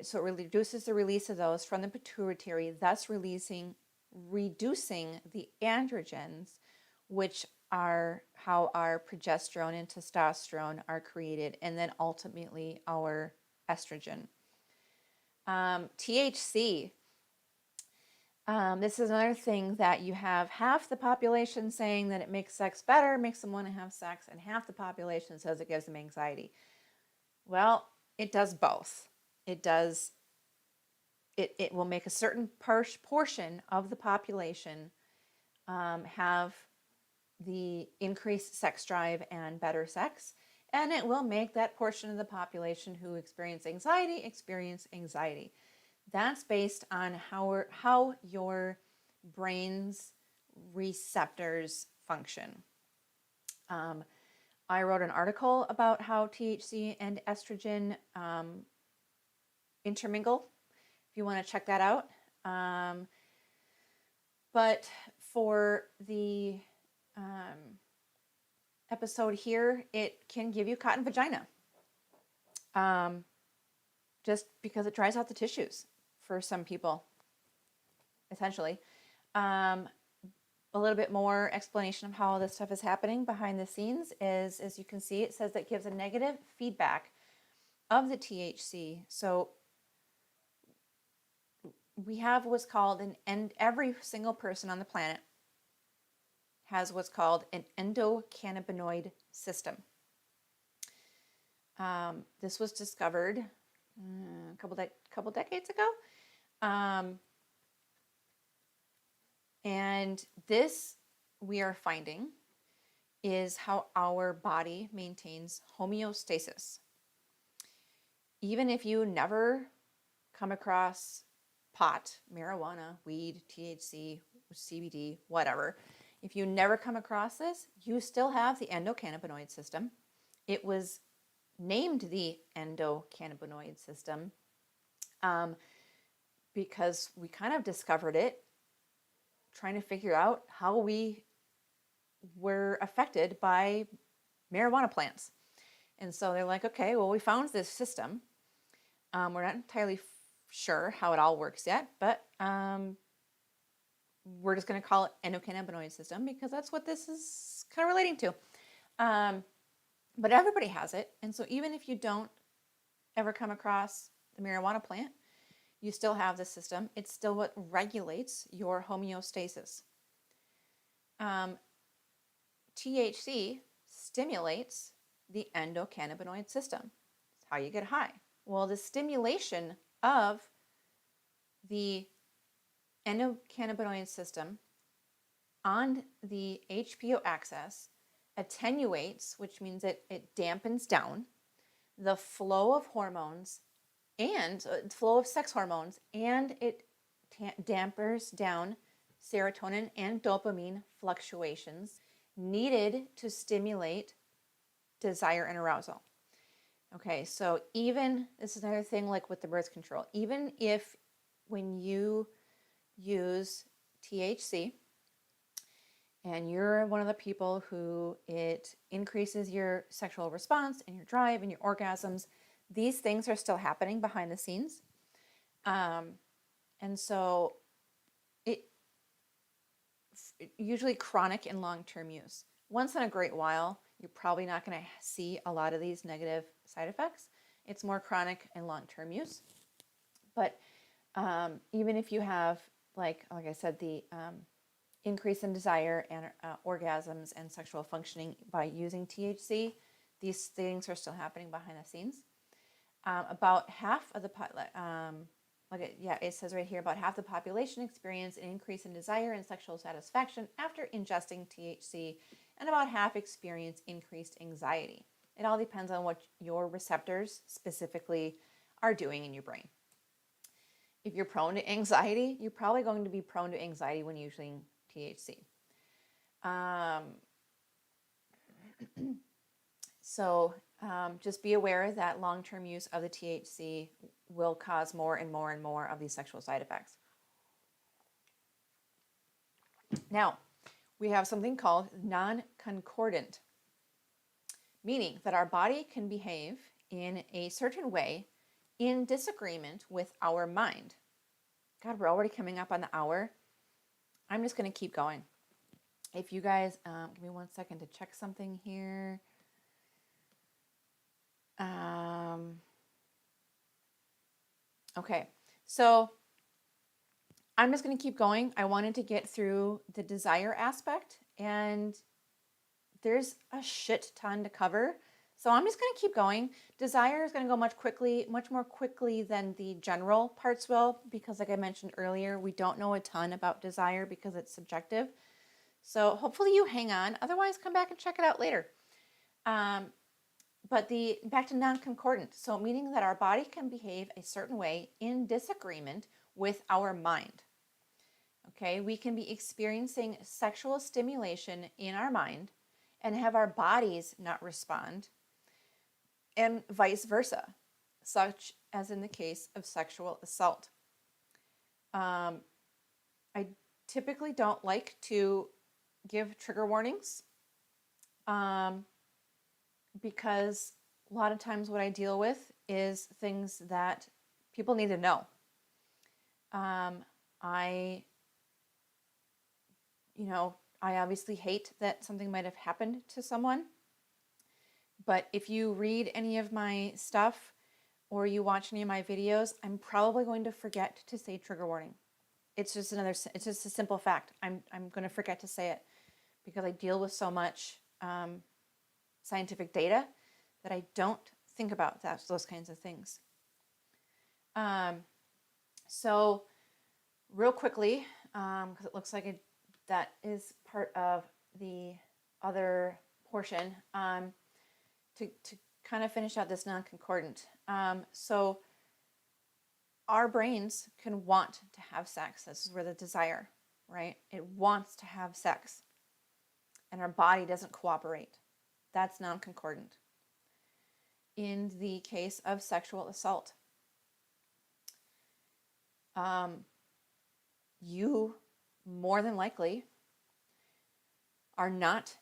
So it reduces the release of those from the pituitary, thus reducing the androgens, which are how our progesterone and testosterone are created, and then ultimately our estrogen. THC. This is another thing that you have half the population saying that it makes sex better, makes them want to have sex, and half the population says it gives them anxiety. Well, it does both. It will make a certain portion of the population have the increased sex drive and better sex, and it will make that portion of the population who experience anxiety. That's based on how your brain's receptors function. I wrote an article about how THC and estrogen intermingle, if you want to check that out. But for the episode here, it can give you cotton vagina, just because it dries out the tissues for some people, essentially. A little bit more explanation of how this stuff is happening behind the scenes is, as you can see, it says that it gives a negative feedback of the THC. So we have what's called and every single person on the planet has what's called an endocannabinoid system. This was discovered a couple decades ago. And this, we are finding, is how our body maintains homeostasis. Even if you never come across pot, marijuana, weed, THC, CBD, whatever, if you never come across this, you still have the endocannabinoid system. It was named the endocannabinoid system because we kind of discovered it trying to figure out how we were affected by marijuana plants. And so they're like, okay, well, we found this system. We're not entirely sure how it all works yet, but we're just going to call it endocannabinoid system because that's what this is kind of relating to. But everybody has it. And so even if you don't ever come across the marijuana plant, you still have this system. It's still what regulates your homeostasis. THC stimulates the endocannabinoid system. It's how you get high. Well, the stimulation of the endocannabinoid system on the HPO axis attenuates, which means it dampens down the flow of hormones and flow of sex hormones, and it dampers down serotonin and dopamine fluctuations needed to stimulate desire and arousal. Okay, so even, this is another thing like with the birth control, even if when you use THC and you're one of the people who it increases your sexual response and your drive and your orgasms, these things are still happening behind the scenes. And so it usually chronic and long-term use. Once in a great while, you're probably not going to see a lot of these negative side effects. It's more chronic and long-term use. But even if you have, like I said, the increase in desire and orgasms and sexual functioning by using THC, these things are still happening behind the scenes. About half of the it says right here, about half the population experience an increase in desire and sexual satisfaction after ingesting THC, and about half experience increased anxiety. It all depends on what your receptors specifically are doing in your brain. If you're prone to anxiety, you're probably going to be prone to anxiety when using THC. So just be aware that long-term use of the THC will cause more and more and more of these sexual side effects. Now, we have something called non-concordant, meaning that our body can behave in a certain way in disagreement with our mind. God, we're already coming up on the hour. I'm just going to keep going. If you guys, give me 1 second to check something here. Okay, so I'm just going to keep going. I wanted to get through the desire aspect, and there's a shit ton to cover. So I'm just going to keep going. Desire is going to go much more quickly than the general parts will, because like I mentioned earlier, we don't know a ton about desire because it's subjective. So hopefully you hang on. Otherwise, come back and check it out later. But back to non-concordant. So meaning that our body can behave a certain way in disagreement with our mind. Okay, we can be experiencing sexual stimulation in our mind and have our bodies not respond, and vice versa, such as in the case of sexual assault. I typically don't like to give trigger warnings because a lot of times what I deal with is things that people need to know. I obviously hate that something might have happened to someone, but if you read any of my stuff or you watch any of my videos, I'm probably going to forget to say trigger warning. It's just a simple fact. I'm going to forget to say it because I deal with so much scientific data that I don't think about those kinds of things. So real quickly, because it looks like that is part of the other portion, to kind of finish out this non-concordant. So our brains can want to have sex. This is where the desire, right? It wants to have sex. And our body doesn't cooperate. That's non-concordant. In the case of sexual assault, you more than likely are not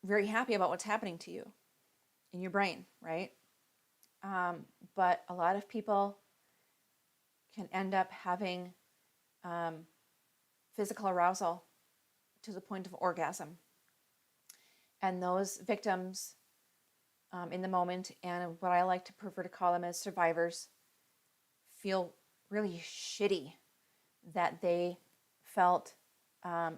very happy about what's happening to you in your brain, right? But a lot of people can end up having physical arousal to the point of orgasm. And those victims in the moment, and what I like to prefer to call them as survivors, feel really shitty that they felt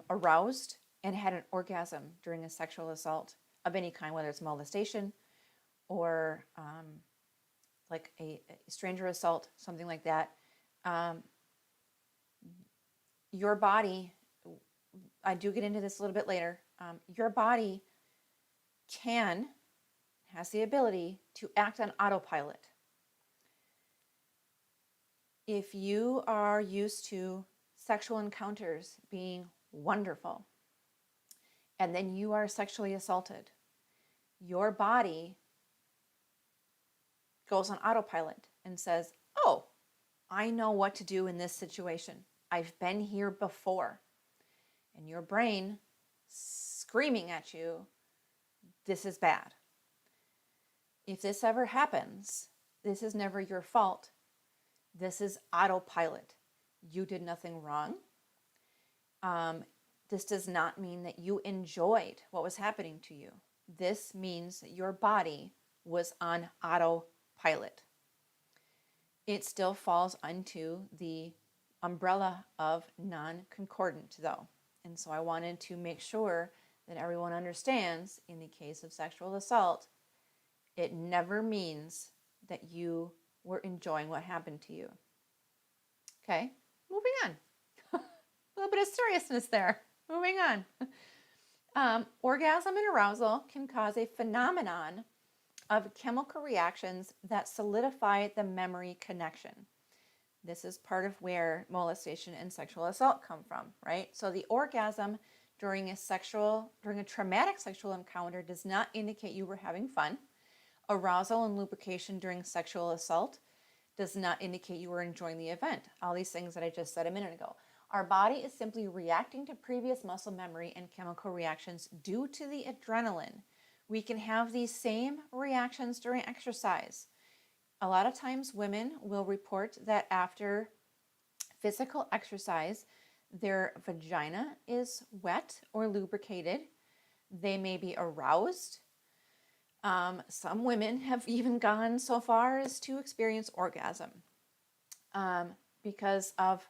aroused and had an orgasm during a sexual assault of any kind, whether it's molestation or like a stranger assault, something like that. Your body, I do get into this a little bit later, your body has the ability to act on autopilot. If you are used to sexual encounters being wonderful, and then you are sexually assaulted, your body goes on autopilot and says, oh, I know what to do in this situation. I've been here before. And your brain screaming at you, this is bad. If this ever happens, this is never your fault. This is autopilot. You did nothing wrong. This does not mean that you enjoyed what was happening to you. This means that your body was on autopilot. It still falls into the umbrella of non-concordant, though. And so I wanted to make sure that everyone understands, in the case of sexual assault, it never means that you were enjoying what happened to you. Okay, moving on. A little bit of seriousness there. Moving on. Orgasm and arousal can cause a phenomenon of chemical reactions that solidify the memory connection. This is part of where molestation and sexual assault come from, right? So the orgasm during a traumatic sexual encounter does not indicate you were having fun. Arousal and lubrication during sexual assault does not indicate you were enjoying the event. All these things that I just said a minute ago. Our body is simply reacting to previous muscle memory and chemical reactions due to the adrenaline. We can have these same reactions during exercise. A lot of times women will report that after physical exercise, their vagina is wet or lubricated. They may be aroused. Some women have even gone so far as to experience orgasm because of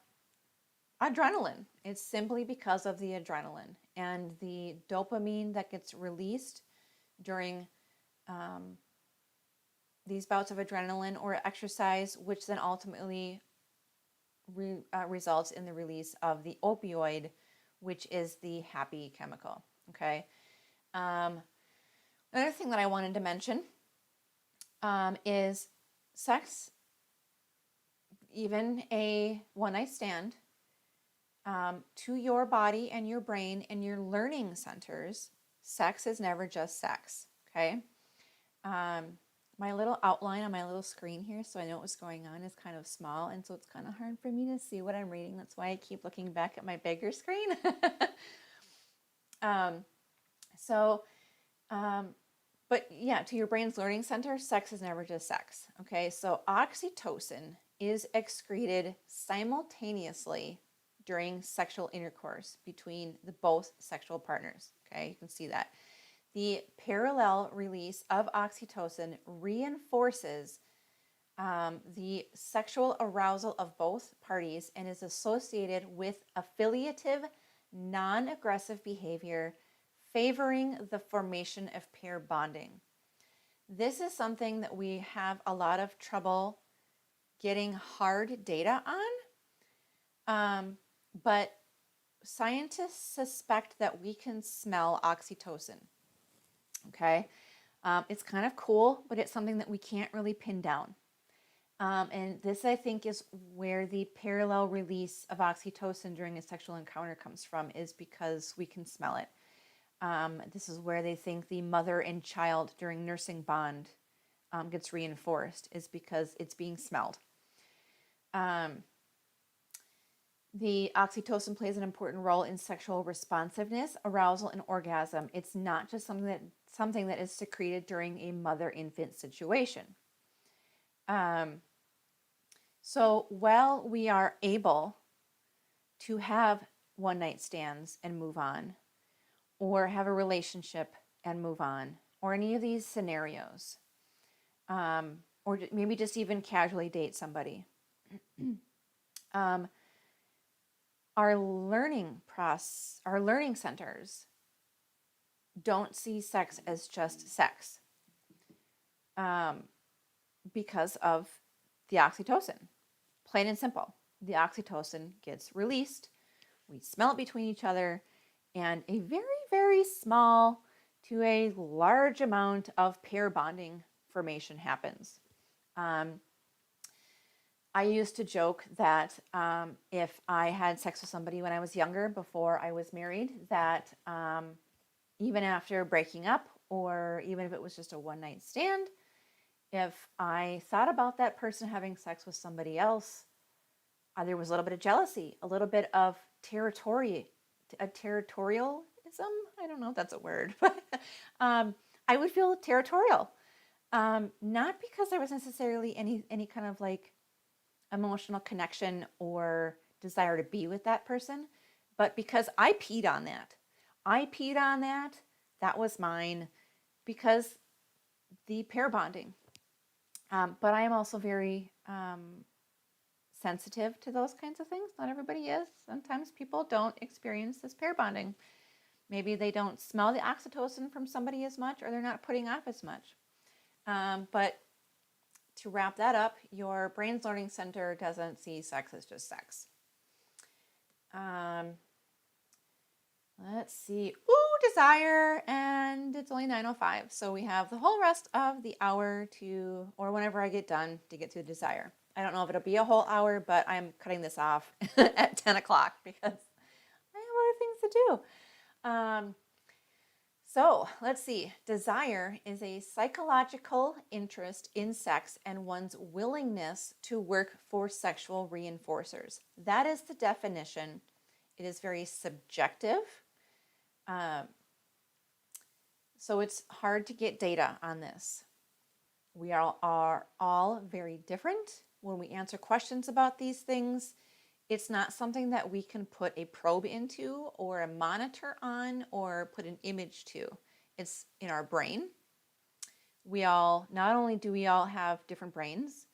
adrenaline. It's simply because of the adrenaline and the dopamine that gets released during these bouts of adrenaline or exercise, which then ultimately results in the release of the opioid, which is the happy chemical. Okay. Another thing that I wanted to mention is sex, even a one-night stand, to your body and your brain and your learning centers, sex is never just sex, okay? My little outline on my little screen here, so I know what's going on, is kind of small, and so it's kind of hard for me to see what I'm reading. That's why I keep looking back at my bigger screen. But yeah, to your brain's learning center, sex is never just sex, okay? So oxytocin is excreted simultaneously during sexual intercourse between the both sexual partners, okay? You can see that. The parallel release of oxytocin reinforces the sexual arousal of both parties and is associated with affiliative, non-aggressive behavior, favoring the formation of pair bonding. This is something that we have a lot of trouble getting hard data on, but scientists suspect that we can smell oxytocin. Okay, it's kind of cool, but it's something that we can't really pin down. And this, I think, is where the parallel release of oxytocin during a sexual encounter comes from, is because we can smell it. This is where they think the mother and child during nursing bond gets reinforced, is because it's being smelled. The oxytocin plays an important role in sexual responsiveness, arousal, and orgasm. It's not just something that is secreted during a mother-infant situation. So while we are able to have one-night stands and move on, or have a relationship and move on, or any of these scenarios, or maybe just even casually date somebody, our learning centers don't see sex as just sex, because of the oxytocin. Plain and simple. The oxytocin gets released, we smell it between each other, and a very, very small to a large amount of pair bonding formation happens. I used to joke that if I had sex with somebody when I was younger, before I was married, that even after breaking up, or even if it was just a one-night stand, if I thought about that person having sex with somebody else, there was a little bit of jealousy, a little bit of territorialism. I don't know if that's a word, but I would feel territorial. Not because there was necessarily any kind of like emotional connection or desire to be with that person, but because I peed on that. That was mine, because the pair bonding. But I am also very sensitive to those kinds of things. Not everybody is. Sometimes people don't experience this pair bonding. Maybe they don't smell the oxytocin from somebody as much, or they're not putting off as much. But to wrap that up, your brain's learning center doesn't see sex as just sex. Let's see. Desire, and it's only 9:05, so we have the whole rest of the hour or whenever I get done, to get to desire. I don't know if it'll be a whole hour, but I'm cutting this off at 10 o'clock because I have other things to do. So let's see. Desire is a psychological interest in sex and one's willingness to work for sexual reinforcers. That is the definition. It is very subjective. So it's hard to get data on this. We are all very different. When we answer questions about these things, it's not something that we can put a probe into, or a monitor on, or put an image to. It's in our brain. Not only do we all have different brains,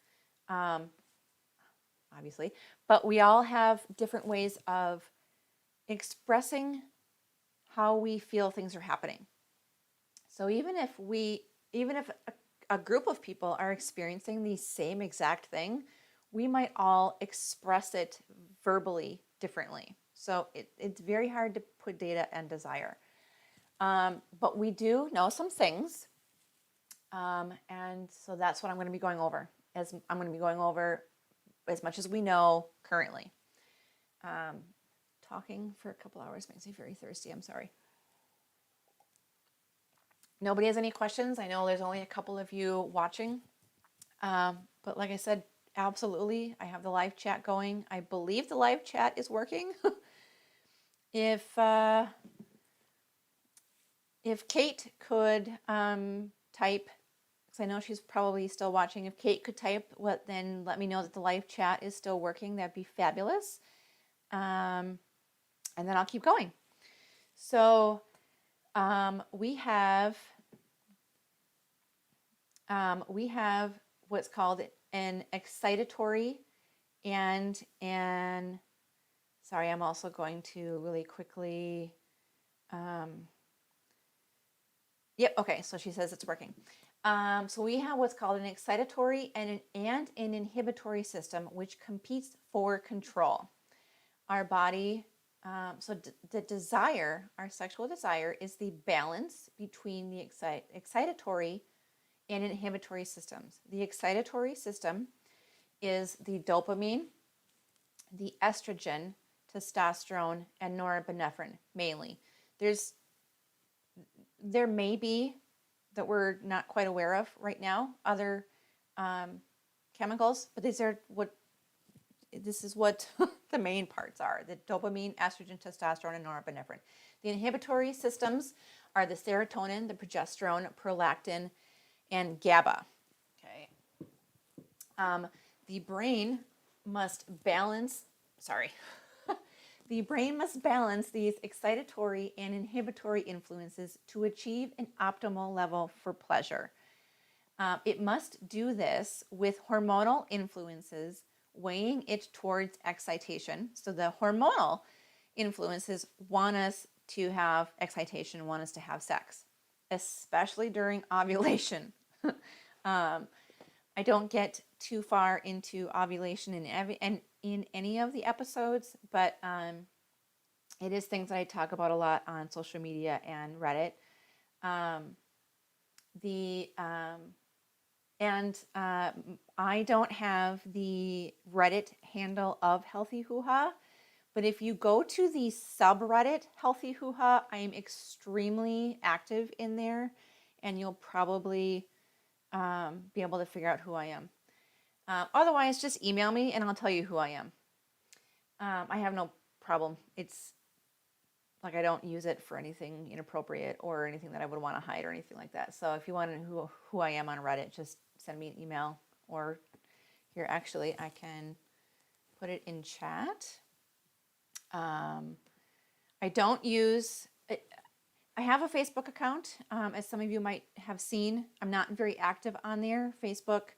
obviously, but we all have different ways of expressing how we feel things are happening. So even if a group of people are experiencing the same exact thing, we might all express it verbally differently. So it's very hard to put data and desire. But we do know some things. And so that's what I'm going to be going over. I'm going to be going over as much as we know currently. talking for a couple hours makes me very thirsty. I'm sorry. Nobody has any questions. I know there's only a couple of you watching. But like I said, absolutely, I have the live chat going. I believe the live chat is working. If Kate could type, because I know she's probably still watching, if Kate could type, then let me know that the live chat is still working. That'd be fabulous. And then I'll keep going. So we have what's called an excitatory and an, sorry, I'm also going to really quickly, yep, okay, so she says it's working. So we have what's called an excitatory and an inhibitory system, which competes for control. Our body, the desire, our sexual desire, is the balance between the excitatory and inhibitory systems. The excitatory system is the dopamine, the estrogen, testosterone, and norepinephrine mainly. There may be, that we're not quite aware of right now, other chemicals, but this is what the main parts are: the dopamine, estrogen, testosterone, and norepinephrine. The inhibitory systems are the serotonin, the progesterone, prolactin, and GABA. Okay. The brain must balance, the brain must balance these excitatory and inhibitory influences to achieve an optimal level for pleasure. It must do this with hormonal influences weighing it towards excitation. So the hormonal influences want us to have excitation, want us to have sex, especially during ovulation. I don't get too far into ovulation in any of the episodes, but it is things that I talk about a lot on social media and Reddit. I don't have the Reddit handle of Healthy Hoo Ha, but if you go to the subreddit Healthy Hoo Ha, I am extremely active in there, and you'll probably be able to figure out who I am. Otherwise, just email me and I'll tell you who I am. I have no problem. It's like I don't use it for anything inappropriate or anything that I would want to hide or anything like that. So if you want to know who I am on Reddit, just send me an email, or here, actually, I can put it in chat. I don't use it. I have a Facebook account, as some of you might have seen. I'm not very active on there. Facebook,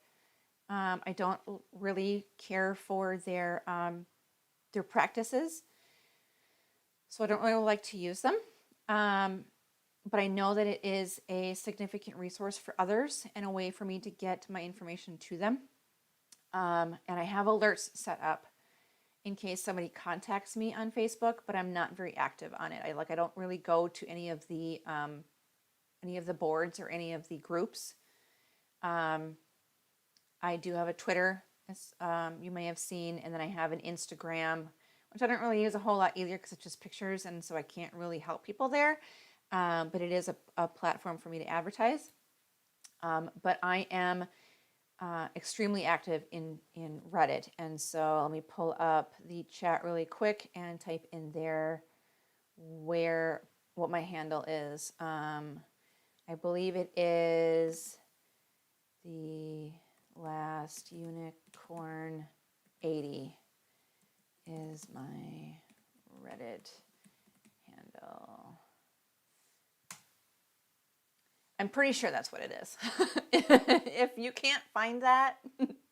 I don't really care for their practices, so I don't really like to use them. But I know that it is a significant resource for others and a way for me to get my information to them. And I have alerts set up in case somebody contacts me on Facebook, but I'm not very active on it. I don't really go to any of the boards or any of the groups. I do have a Twitter, as you may have seen, and then I have an Instagram, which I don't really use a whole lot either because it's just pictures, and so I can't really help people there. But it is a platform for me to advertise. But I am extremely active in Reddit, and so let me pull up the chat really quick and type in there what my handle is. I believe it is the last unicorn 80 is my Reddit handle. I'm pretty sure that's what it is. If you can't find that,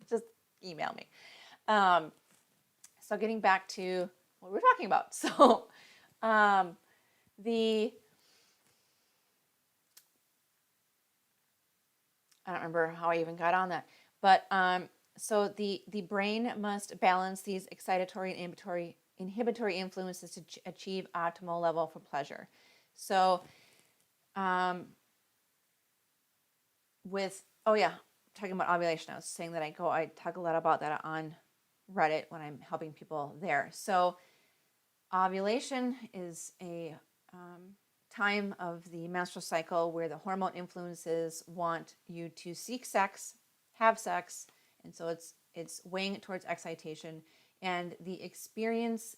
just email me. So getting back to what we're talking about. So I don't remember how I even got on that, but so the brain must balance these excitatory and inhibitory influences to achieve optimal level for pleasure. So talking about ovulation, I was saying that I talk a lot about that on Reddit when I'm helping people there. So Ovulation is a time of the menstrual cycle where the hormone influences want you to seek sex, have sex, and so it's weighing towards excitation, and the experience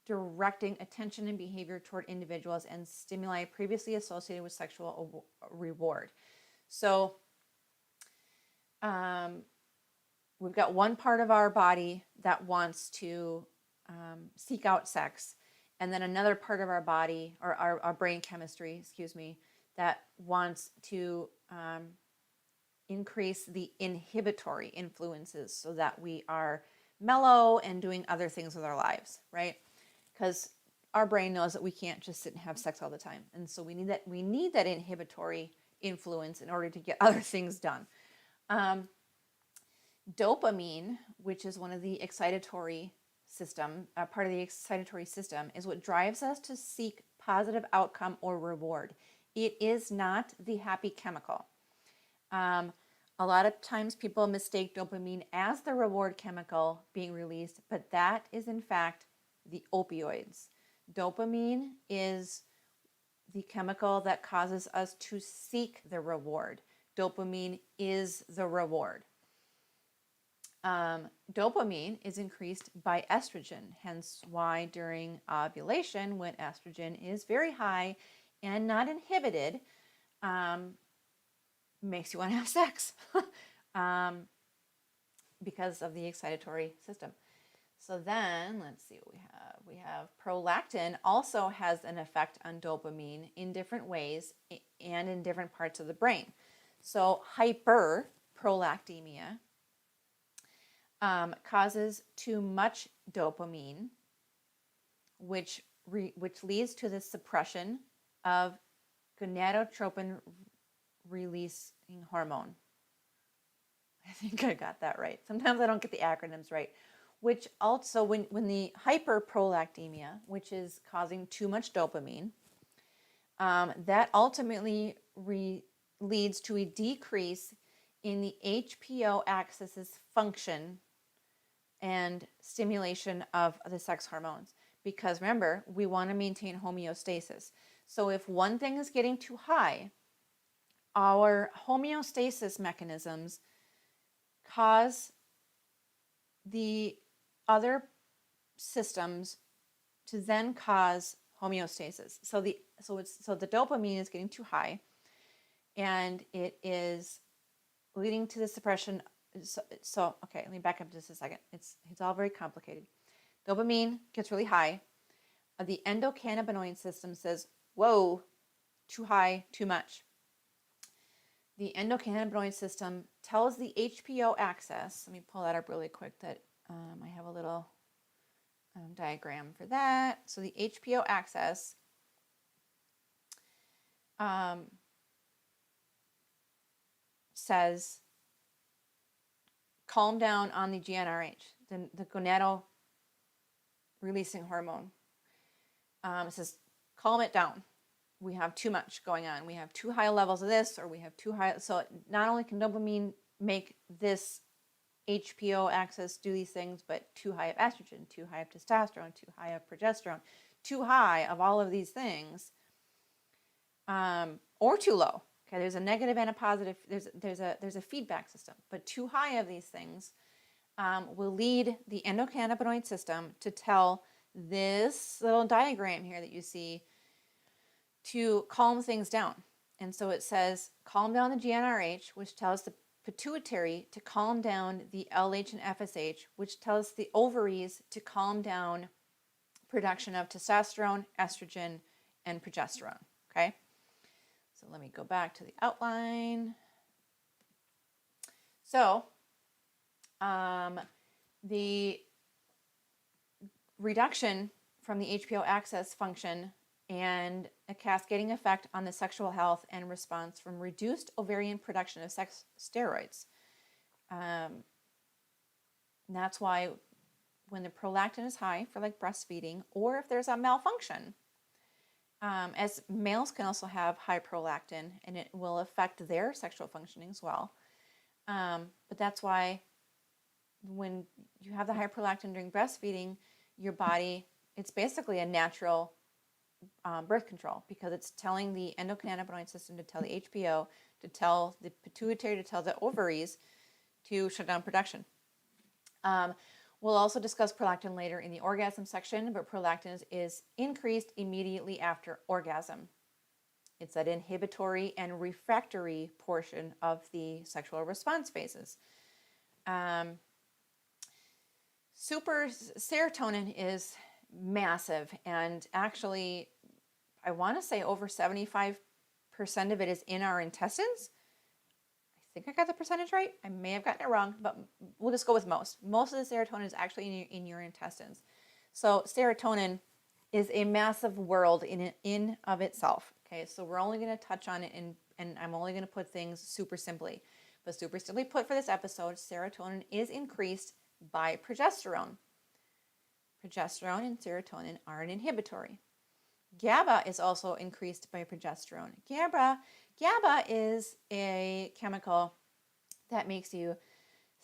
directing attention and behavior toward individuals and stimuli previously associated with sexual reward. So we've got one part of our body that wants to seek out sex, and then another part of our body, or our brain chemistry, that wants to increase the inhibitory influences so that we are mellow and doing other things with our lives, right? Because our brain knows that we can't just sit and have sex all the time, and so we need that inhibitory influence in order to get other things done. Dopamine, which is one of the excitatory system, part of the excitatory system, is what drives us to seek positive outcome or reward. It is not the happy chemical. A lot of times people mistake dopamine as the reward chemical being released, but that is in fact the opioids. Dopamine is the chemical that causes us to seek the reward. Dopamine is the reward. Dopamine is increased by estrogen, hence why during ovulation, when estrogen is very high and not inhibited, makes you want to have sex because of the excitatory system. So then let's see what we have. We have prolactin also has an effect on dopamine in different ways and in different parts of the brain. So hyperprolactemia causes too much dopamine, which leads to the suppression of gonadotropin releasing hormone. I think I got that right. Sometimes I don't get the acronyms right. Which also, when the hyperprolactemia, which is causing too much dopamine, that ultimately leads to a decrease in the HPO axis's function and stimulation of the sex hormones. Because remember, we want to maintain homeostasis. So if one thing is getting too high, our homeostasis mechanisms cause the other systems to then cause homeostasis. So the dopamine is getting too high, and it is leading to the suppression. So okay, let me back up just a second. It's all very complicated. Dopamine gets really high. The endocannabinoid system says, "Whoa, too high, too much." The endocannabinoid system tells the HPO axis. Let me pull that up really quick. That I have a little diagram for that. So the HPO axis says calm down on the GnRH, the gonadal releasing hormone. It says calm it down. We have too much going on. We have too high levels of this, or we have too high. So not only can dopamine make this HPO axis do these things, but too high of estrogen, too high of testosterone, too high of progesterone, too high of all of these things, or too low. Okay, there's a negative and a positive. There's a feedback system, but too high of these things will lead the endocannabinoid system to tell this little diagram here that you see to calm things down. And so it says calm down the GnRH, which tells the pituitary to calm down the LH and FSH, which tells the ovaries to calm down production of testosterone, estrogen, and progesterone. Okay, so let me go back to the outline. So the reduction from the HPO axis function and a cascading effect on the sexual health and response from reduced ovarian production of sex steroids. And that's why when the prolactin is high for like breastfeeding, or if there's a malfunction, as males can also have high prolactin, and it will affect their sexual functioning as well. But that's why when you have the high prolactin during breastfeeding, your body it's basically a natural birth control, because it's telling the endocannabinoid system to tell the HPO, to tell the pituitary, to tell the ovaries to shut down production. We'll also discuss prolactin later in the orgasm section, but prolactin is increased immediately after orgasm. It's that inhibitory and refractory portion of the sexual response phases. Serotonin is massive, and actually, I want to say over 75% of it is in our intestines. I think I got the percentage right. I may have gotten it wrong, but we'll just go with most. Most of the serotonin is actually in your intestines. So serotonin is a massive world in of itself. Okay, so we're only going to touch on it, and I'm only going to put things super simply. But super simply put for this episode, serotonin is increased by progesterone. Progesterone and serotonin are an inhibitory. GABA is also increased by progesterone. GABA is a chemical that makes you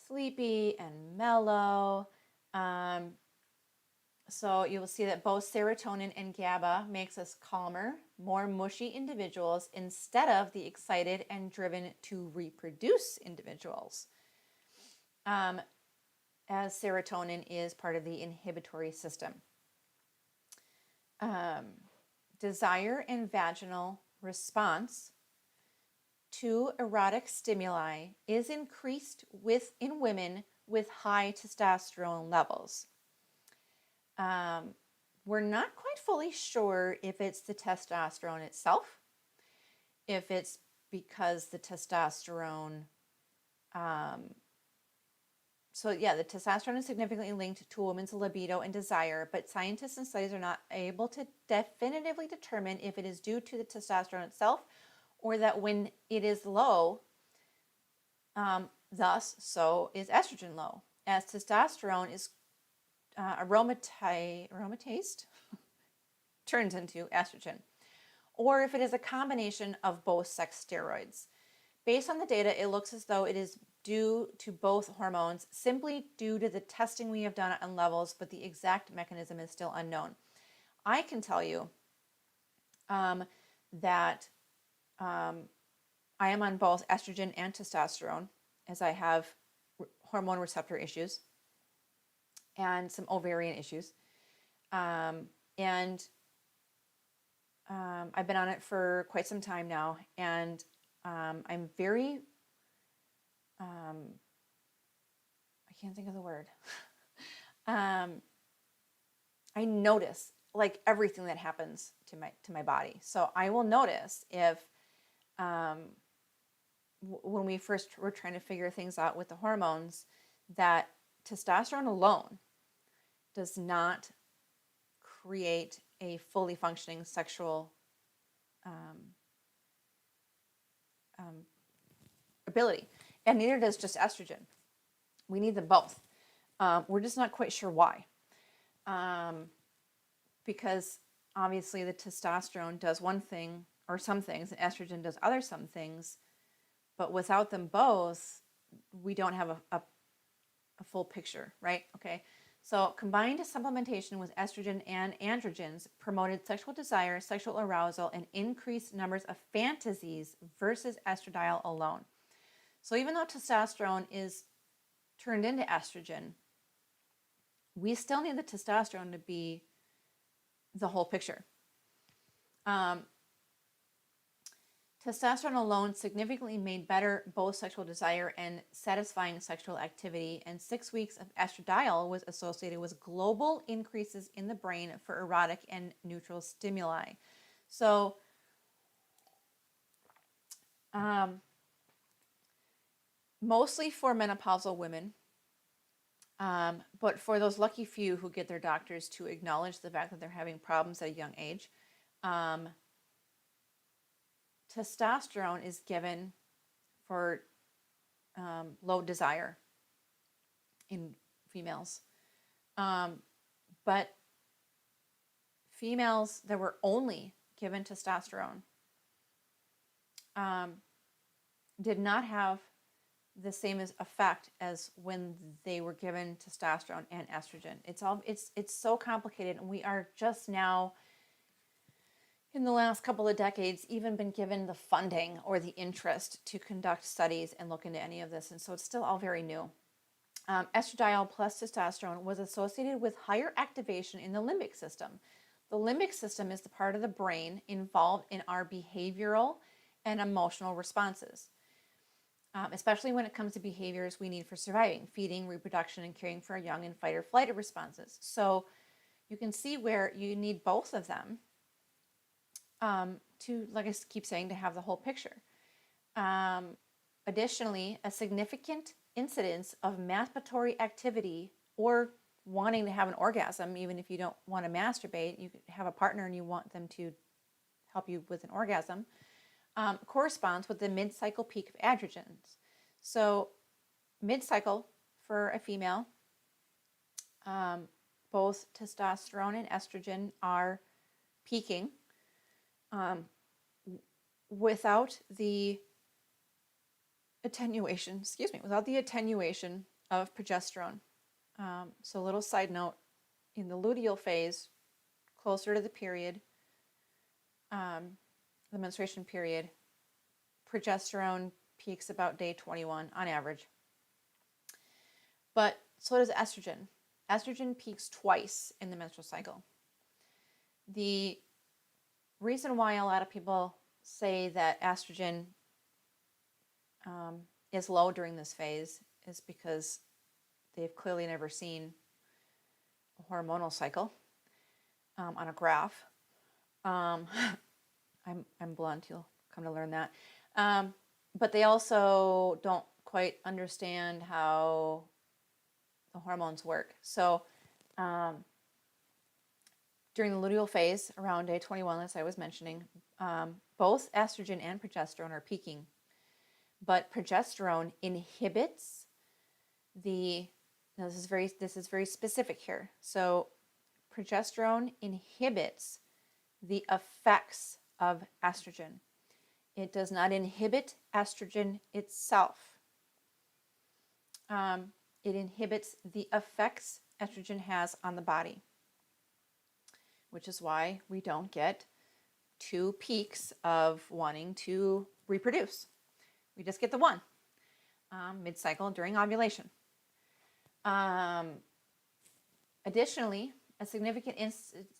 sleepy and mellow. So you will see that both serotonin and GABA makes us calmer, more mushy individuals instead of the excited and driven to reproduce individuals. As serotonin is part of the inhibitory system. Desire and vaginal response to erotic stimuli is increased in women with high testosterone levels. We're not quite fully sure if it's the testosterone itself, if it's because the testosterone, the testosterone is significantly linked to a woman's libido and desire, but scientists and studies are not able to definitively determine if it is due to the testosterone itself, or that when it is low, thus so is estrogen low, as testosterone is aromatase turns into estrogen, or if it is a combination of both sex steroids. Based on the data, it looks as though it is due to both hormones, simply due to the testing we have done on levels, but the exact mechanism is still unknown. I can tell you that I am on both estrogen and testosterone, as I have hormone receptor issues and some ovarian issues. I've been on it for quite some time now, and I'm very, I can't think of the word. I notice like everything that happens to my body. So I will notice if when we first were trying to figure things out with the hormones, that testosterone alone does not create a fully functioning sexual ability, and neither does just estrogen. We need them both. We're just not quite sure why, because obviously the testosterone does one thing or some things, and estrogen does some things, but without them both, we don't have a full picture, right? Okay. So combined supplementation with estrogen and androgens promoted sexual desire, sexual arousal, and increased numbers of fantasies versus estradiol alone. So even though testosterone is turned into estrogen, we still need the testosterone to be the whole picture. Testosterone alone significantly made better both sexual desire and satisfying sexual activity, and 6 weeks of estradiol was associated with global increases in the brain for erotic and neutral stimuli. So, mostly for menopausal women, but for those lucky few who get their doctors to acknowledge the fact that they're having problems at a young age, testosterone is given for low desire in females. But females that were only given testosterone did not have the same as effect as when they were given testosterone and estrogen. It's so complicated, and we are just now, in the last couple of decades, even been given the funding or the interest to conduct studies and look into any of this, and so it's still all very new. Estradiol plus testosterone was associated with higher activation in the limbic system. The limbic system is the part of the brain involved in our behavioral and emotional responses, especially when it comes to behaviors we need for surviving, feeding, reproduction, and caring for our young, and fight or flight responses. So you can see where you need both of them to, like I keep saying, to have the whole picture. Additionally, a significant incidence of masturbatory activity or wanting to have an orgasm, even if you don't want to masturbate, you have a partner and you want them to help you with an orgasm, corresponds with the mid-cycle peak of androgens. So mid-cycle for a female, both testosterone and estrogen are peaking without the attenuation of progesterone. So a little side note, in the luteal phase, closer to the period, the menstruation period, progesterone peaks about day 21 on average. But so does estrogen. Estrogen peaks twice in the menstrual cycle. The reason why a lot of people say that estrogen is low during this phase is because they've clearly never seen a hormonal cycle on a graph. I'm blunt, you'll come to learn that. But they also don't quite understand how the hormones work. So during the luteal phase, around day 21, as I was mentioning, both estrogen and progesterone are peaking. But progesterone inhibits this is very specific here. So progesterone inhibits the effects of estrogen. It does not inhibit estrogen itself. It inhibits the effects estrogen has on the body, which is why we don't get two peaks of wanting to reproduce. We just get the one mid-cycle during ovulation. Additionally, a significant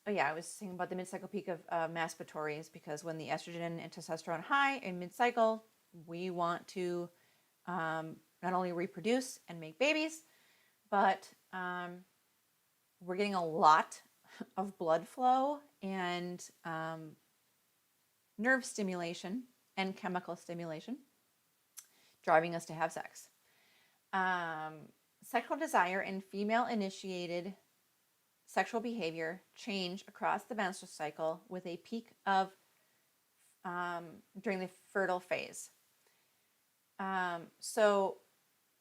I was saying about the mid-cycle peak of masturbatories, because when the estrogen and testosterone high in mid-cycle, we want to not only reproduce and make babies, but we're getting a lot of blood flow and nerve stimulation and chemical stimulation, driving us to have sex. Sexual desire and female-initiated sexual behavior change across the menstrual cycle with a peak of during the fertile phase. So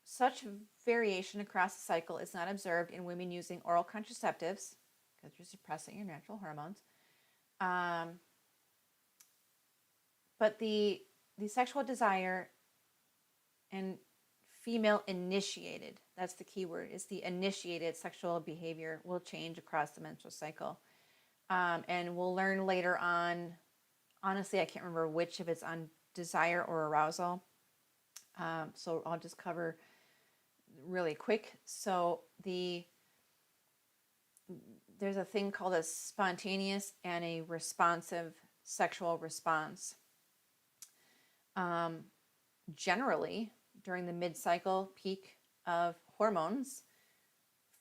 such variation across the cycle is not observed in women using oral contraceptives, because you're suppressing your natural hormones. But the sexual desire and female initiated, that's the key word, is the initiated sexual behavior will change across the menstrual cycle. And we'll learn later on, honestly, I can't remember which, if it's on desire or arousal. So I'll just cover really quick. So there's a thing called a spontaneous and a responsive sexual response. Generally, during the mid-cycle peak of hormones,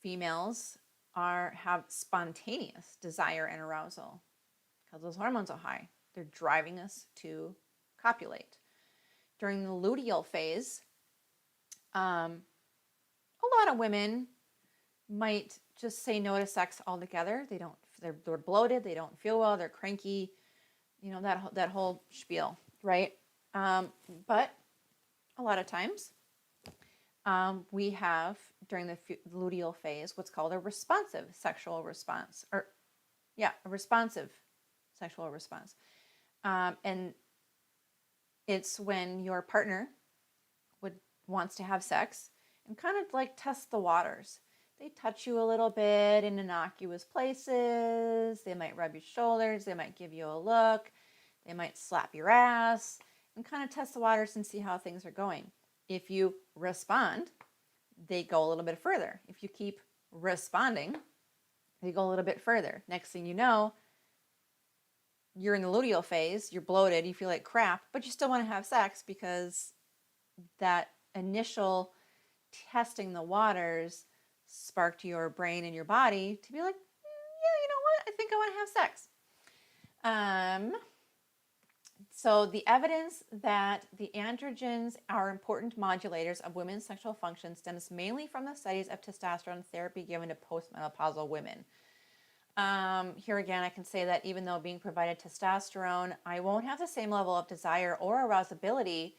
females have spontaneous desire and arousal because those hormones are high. They're driving us to copulate. During the luteal phase, a lot of women might just say no to sex altogether. They're bloated, they don't feel well, they're cranky, that whole spiel, right? But a lot of times, we have, during the luteal phase, what's called a responsive sexual response. A responsive sexual response. And it's when your partner would wants to have sex and kind of like test the waters. They touch you a little bit in innocuous places. They might rub your shoulders. They might give you a look. They might slap your ass and kind of test the waters and see how things are going. If you respond, they go a little bit further. If you keep responding, they go a little bit further. Next thing you know, you're in the luteal phase, you're bloated, you feel like crap, but you still want to have sex because that initial testing the waters sparked your brain and your body to be like, yeah, you know what? I think I want to have sex. So the evidence that the androgens are important modulators of women's sexual function stems mainly from the studies of testosterone therapy given to postmenopausal women. Here again, I can say that even though being provided testosterone, I won't have the same level of desire or arousability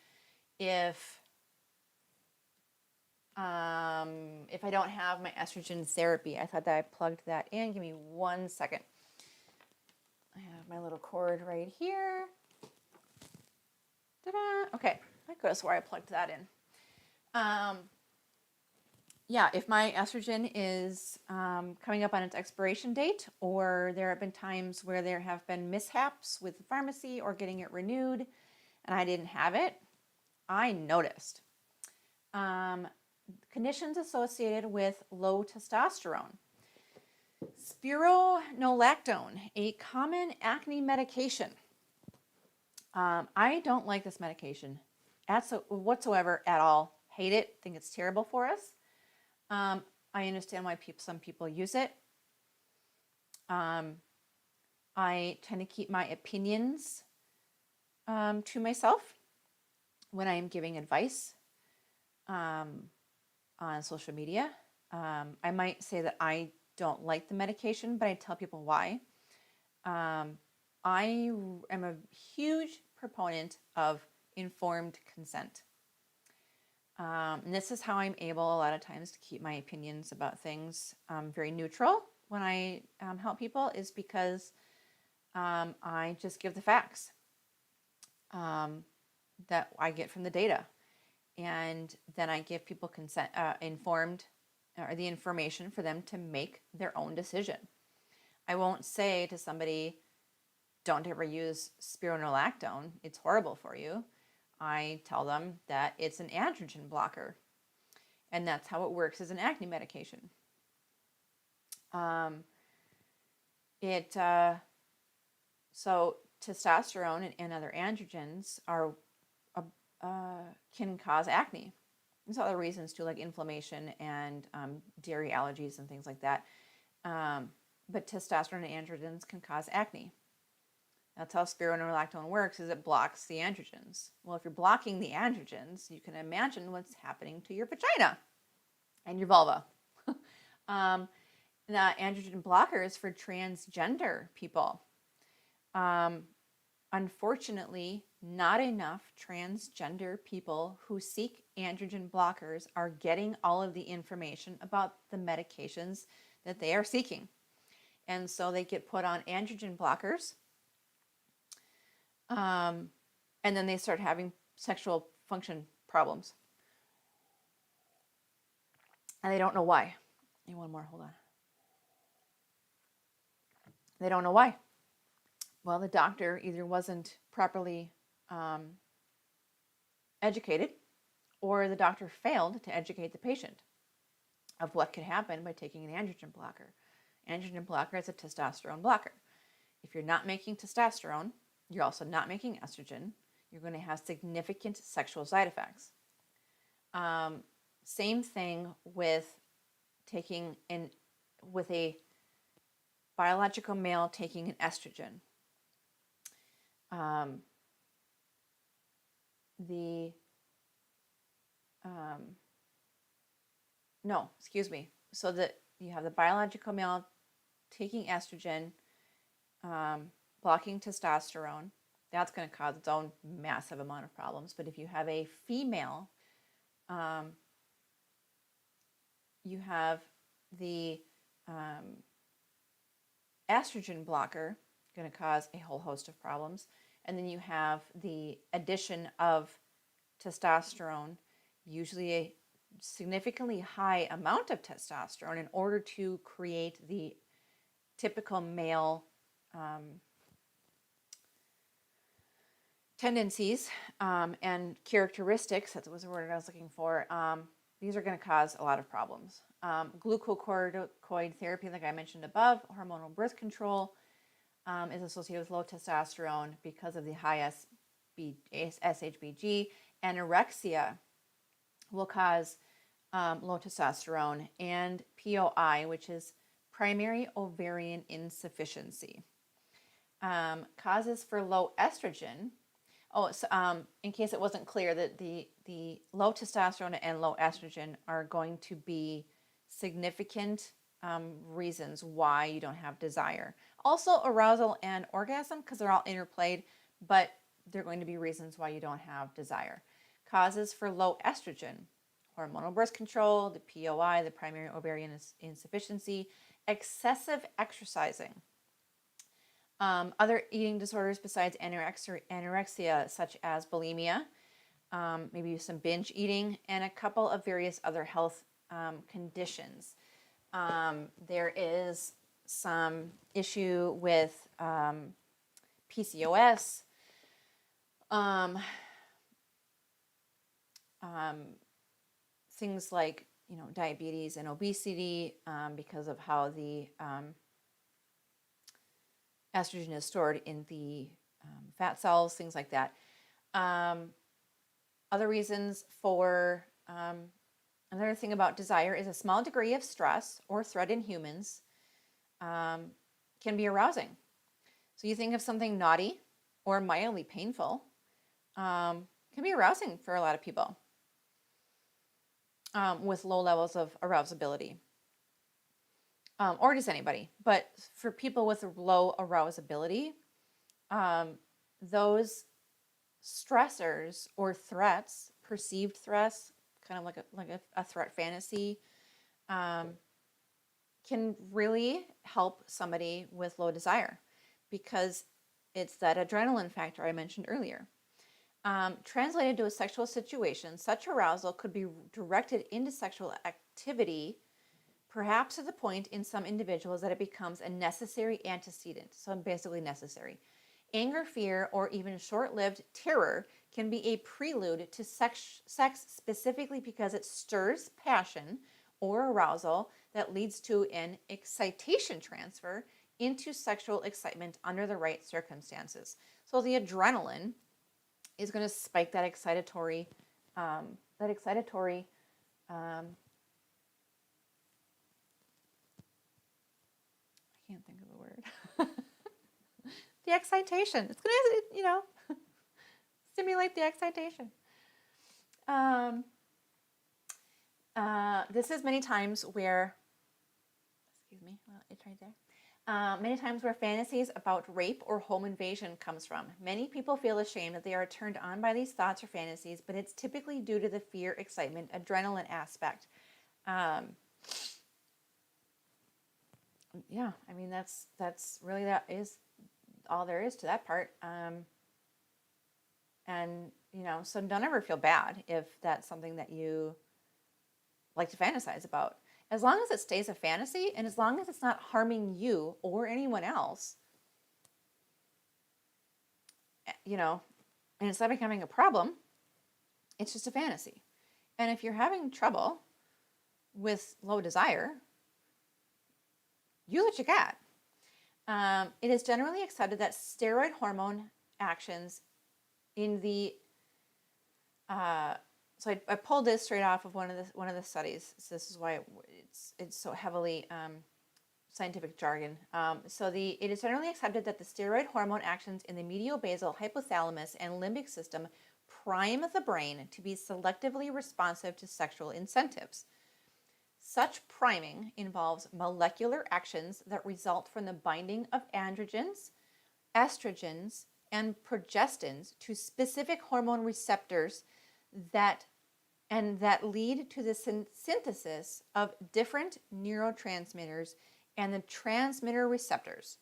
if I don't have my estrogen therapy. I thought that I plugged that in. Give me 1 second. I have my little cord right here. Ta-da! Okay, I could have swore I plugged that in. Yeah, if my estrogen is coming up on its expiration date, or there have been times where there have been mishaps with the pharmacy or getting it renewed and I didn't have it, I noticed. Conditions associated with low testosterone. Spironolactone, a common acne medication. I don't like this medication whatsoever at all. Hate it. Think it's terrible for us. I understand why some people use it. I tend to keep my opinions to myself when I am giving advice on social media. I might say that I don't like the medication, but I tell people why. I am a huge proponent of informed consent. And this is how I'm able a lot of times to keep my opinions about things very neutral when I help people, is because I just give the facts that I get from the data. And then I give people informed or the information for them to make their own decision. I won't say to somebody, don't ever use spironolactone. It's horrible for you. I tell them that it's an androgen blocker, and that's how it works as an acne medication. So testosterone and other androgens can cause acne. There's other reasons too, like inflammation and dairy allergies and things like that. But testosterone and androgens can cause acne. That's how spironolactone works, is it blocks the androgens. Well, if you're blocking the androgens, you can imagine what's happening to your vagina and your vulva. The androgen blockers for transgender people. Unfortunately, not enough transgender people who seek androgen blockers are getting all of the information about the medications that they are seeking. And so they get put on androgen blockers. And then they start having sexual function problems. And they don't know why. One more, hold on. They don't know why. Well, the doctor either wasn't properly educated, or the doctor failed to educate the patient of what could happen by taking an androgen blocker. Androgen blocker is a testosterone blocker. If you're not making testosterone, you're also not making estrogen. You're going to have significant sexual side effects. Same thing with with a biological male taking an estrogen. So that you have the biological male taking estrogen, blocking testosterone. That's going to cause its own massive amount of problems. But if you have a female, you have the estrogen blocker, going to cause a whole host of problems. And then you have the addition of testosterone usually a significantly high amount of testosterone in order to create the typical male tendencies and characteristics. That was the word I was looking for. These are going to cause a lot of problems. Glucocorticoid therapy, like I mentioned above, hormonal birth control is associated with low testosterone because of the high SHBG. Anorexia will cause low testosterone, and POI, which is primary ovarian insufficiency. Causes for low estrogen. In case it wasn't clear, that the low testosterone and low estrogen are going to be significant reasons why you don't have desire. Also, arousal and orgasm, because they're all interplayed, but they're going to be reasons why you don't have desire. Causes for low estrogen: hormonal birth control, the POI, the primary ovarian insufficiency, excessive exercising. Other eating disorders besides anorexia, such as bulimia, maybe some binge eating, and a couple of various other health conditions. There is some issue with PCOS, things like diabetes and obesity, because of how the estrogen is stored in the fat cells, things like that. Other reasons for another thing about desire is a small degree of stress or threat in humans can be arousing. So you think of something naughty or mildly painful, can be arousing for a lot of people with low levels of arousability. Or just anybody. But for people with low arousability, those stressors or threats, perceived threats, kind of like a threat fantasy, can really help somebody with low desire, because it's that adrenaline factor I mentioned earlier. Translated to a sexual situation, such arousal could be directed into sexual activity, perhaps to the point in some individuals that it becomes a necessary antecedent, so basically necessary. Anger, fear, or even short-lived terror can be a prelude to sex specifically because it stirs passion or arousal that leads to an excitation transfer into sexual excitement under the right circumstances. So the adrenaline is going to spike that excitatory I can't think of the word. The excitation. It's going to, stimulate the excitation. This is many times where, it's right there. Many times where fantasies about rape or home invasion comes from. Many people feel ashamed that they are turned on by these thoughts or fantasies, but it's typically due to the fear, excitement, adrenaline aspect. Yeah, I mean, that's really, that is all there is to that part. And, so don't ever feel bad if that's something that you like to fantasize about. As long as it stays a fantasy, and as long as it's not harming you or anyone else, and it's not becoming a problem, it's just a fantasy. And if you're having trouble with low desire, use what you got. It is generally accepted that steroid hormone actions in the so I pulled this straight off of one of the studies. So this is why it's so heavily scientific jargon. It is generally accepted that the steroid hormone actions in the medial-basal, hypothalamus, and limbic system prime the brain to be selectively responsive to sexual incentives. Such priming involves molecular actions that result from the binding of androgens, estrogens, and progestins to specific hormone receptors that lead to the synthesis of different neurotransmitters and the transmitter receptors.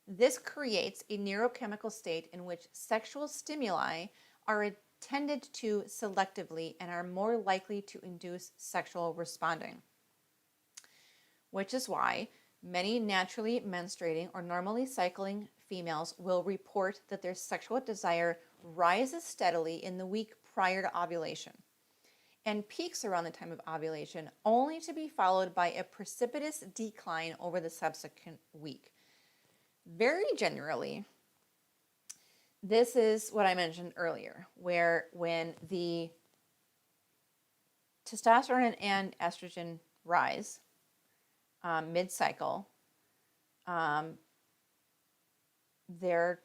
This creates a neurochemical state in which sexual stimuli are tended to selectively and are more likely to induce sexual responding, which is why many naturally menstruating or normally cycling females will report that their sexual desire rises steadily in the week prior to ovulation and peaks around the time of ovulation, only to be followed by a precipitous decline over the subsequent week. Very generally, this is what I mentioned earlier, where when the testosterone and estrogen rise mid-cycle, they're,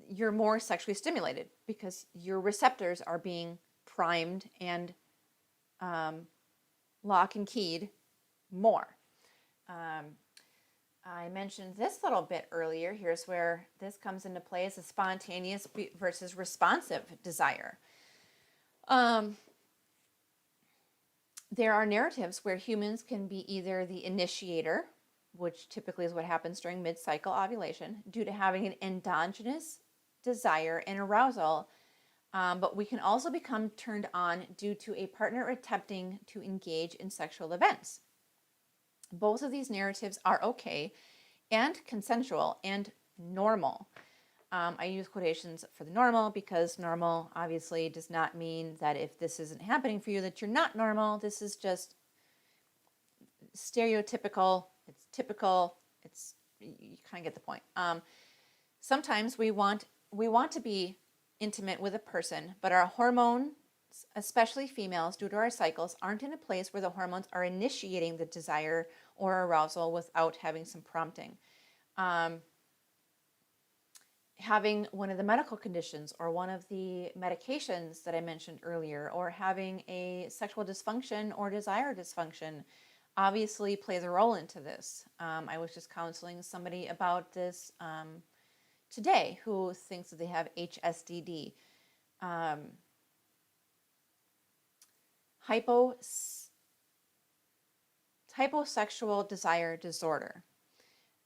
you're more sexually stimulated because your receptors are being primed and lock and keyed more. I mentioned this little bit earlier. Here's where this comes into play, as a spontaneous versus responsive desire. There are narratives where humans can be either the initiator, which typically is what happens during mid-cycle ovulation, due to having an endogenous desire and arousal, but we can also become turned on due to a partner attempting to engage in sexual events. Both of these narratives are okay and consensual and normal. I use quotations for the normal because normal obviously does not mean that if this isn't happening for you that you're not normal. This is just stereotypical, it's typical, you kind of get the point. Sometimes we want to be intimate with a person, but our hormones, especially females, due to our cycles, aren't in a place where the hormones are initiating the desire or arousal without having some prompting. Having one of the medical conditions or one of the medications that I mentioned earlier, or having a sexual dysfunction or desire dysfunction obviously plays a role into this. I was just counseling somebody about this today who thinks that they have HSDD. Hyposexual desire disorder.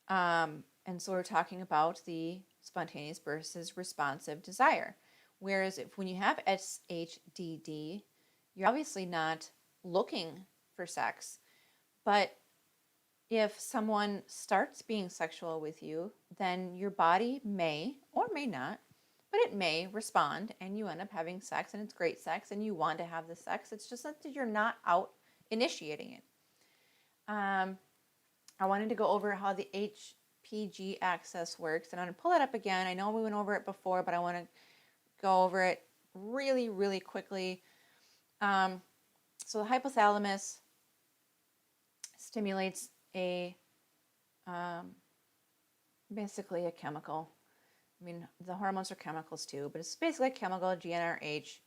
And so we're talking about the spontaneous versus responsive desire. Whereas when you have SHDD, you're obviously not looking for sex. But if someone starts being sexual with you, then your body may or may not, but it may respond and you end up having sex, and it's great sex and you want to have the sex. It's just that you're not out initiating it. I wanted to go over how the HPG axis works, and I'm going to pull it up again. I know we went over it before, but I want to go over it really, really quickly. So the hypothalamus stimulates basically a chemical. I mean, the hormones are chemicals too, but it's basically a chemical, GnRH,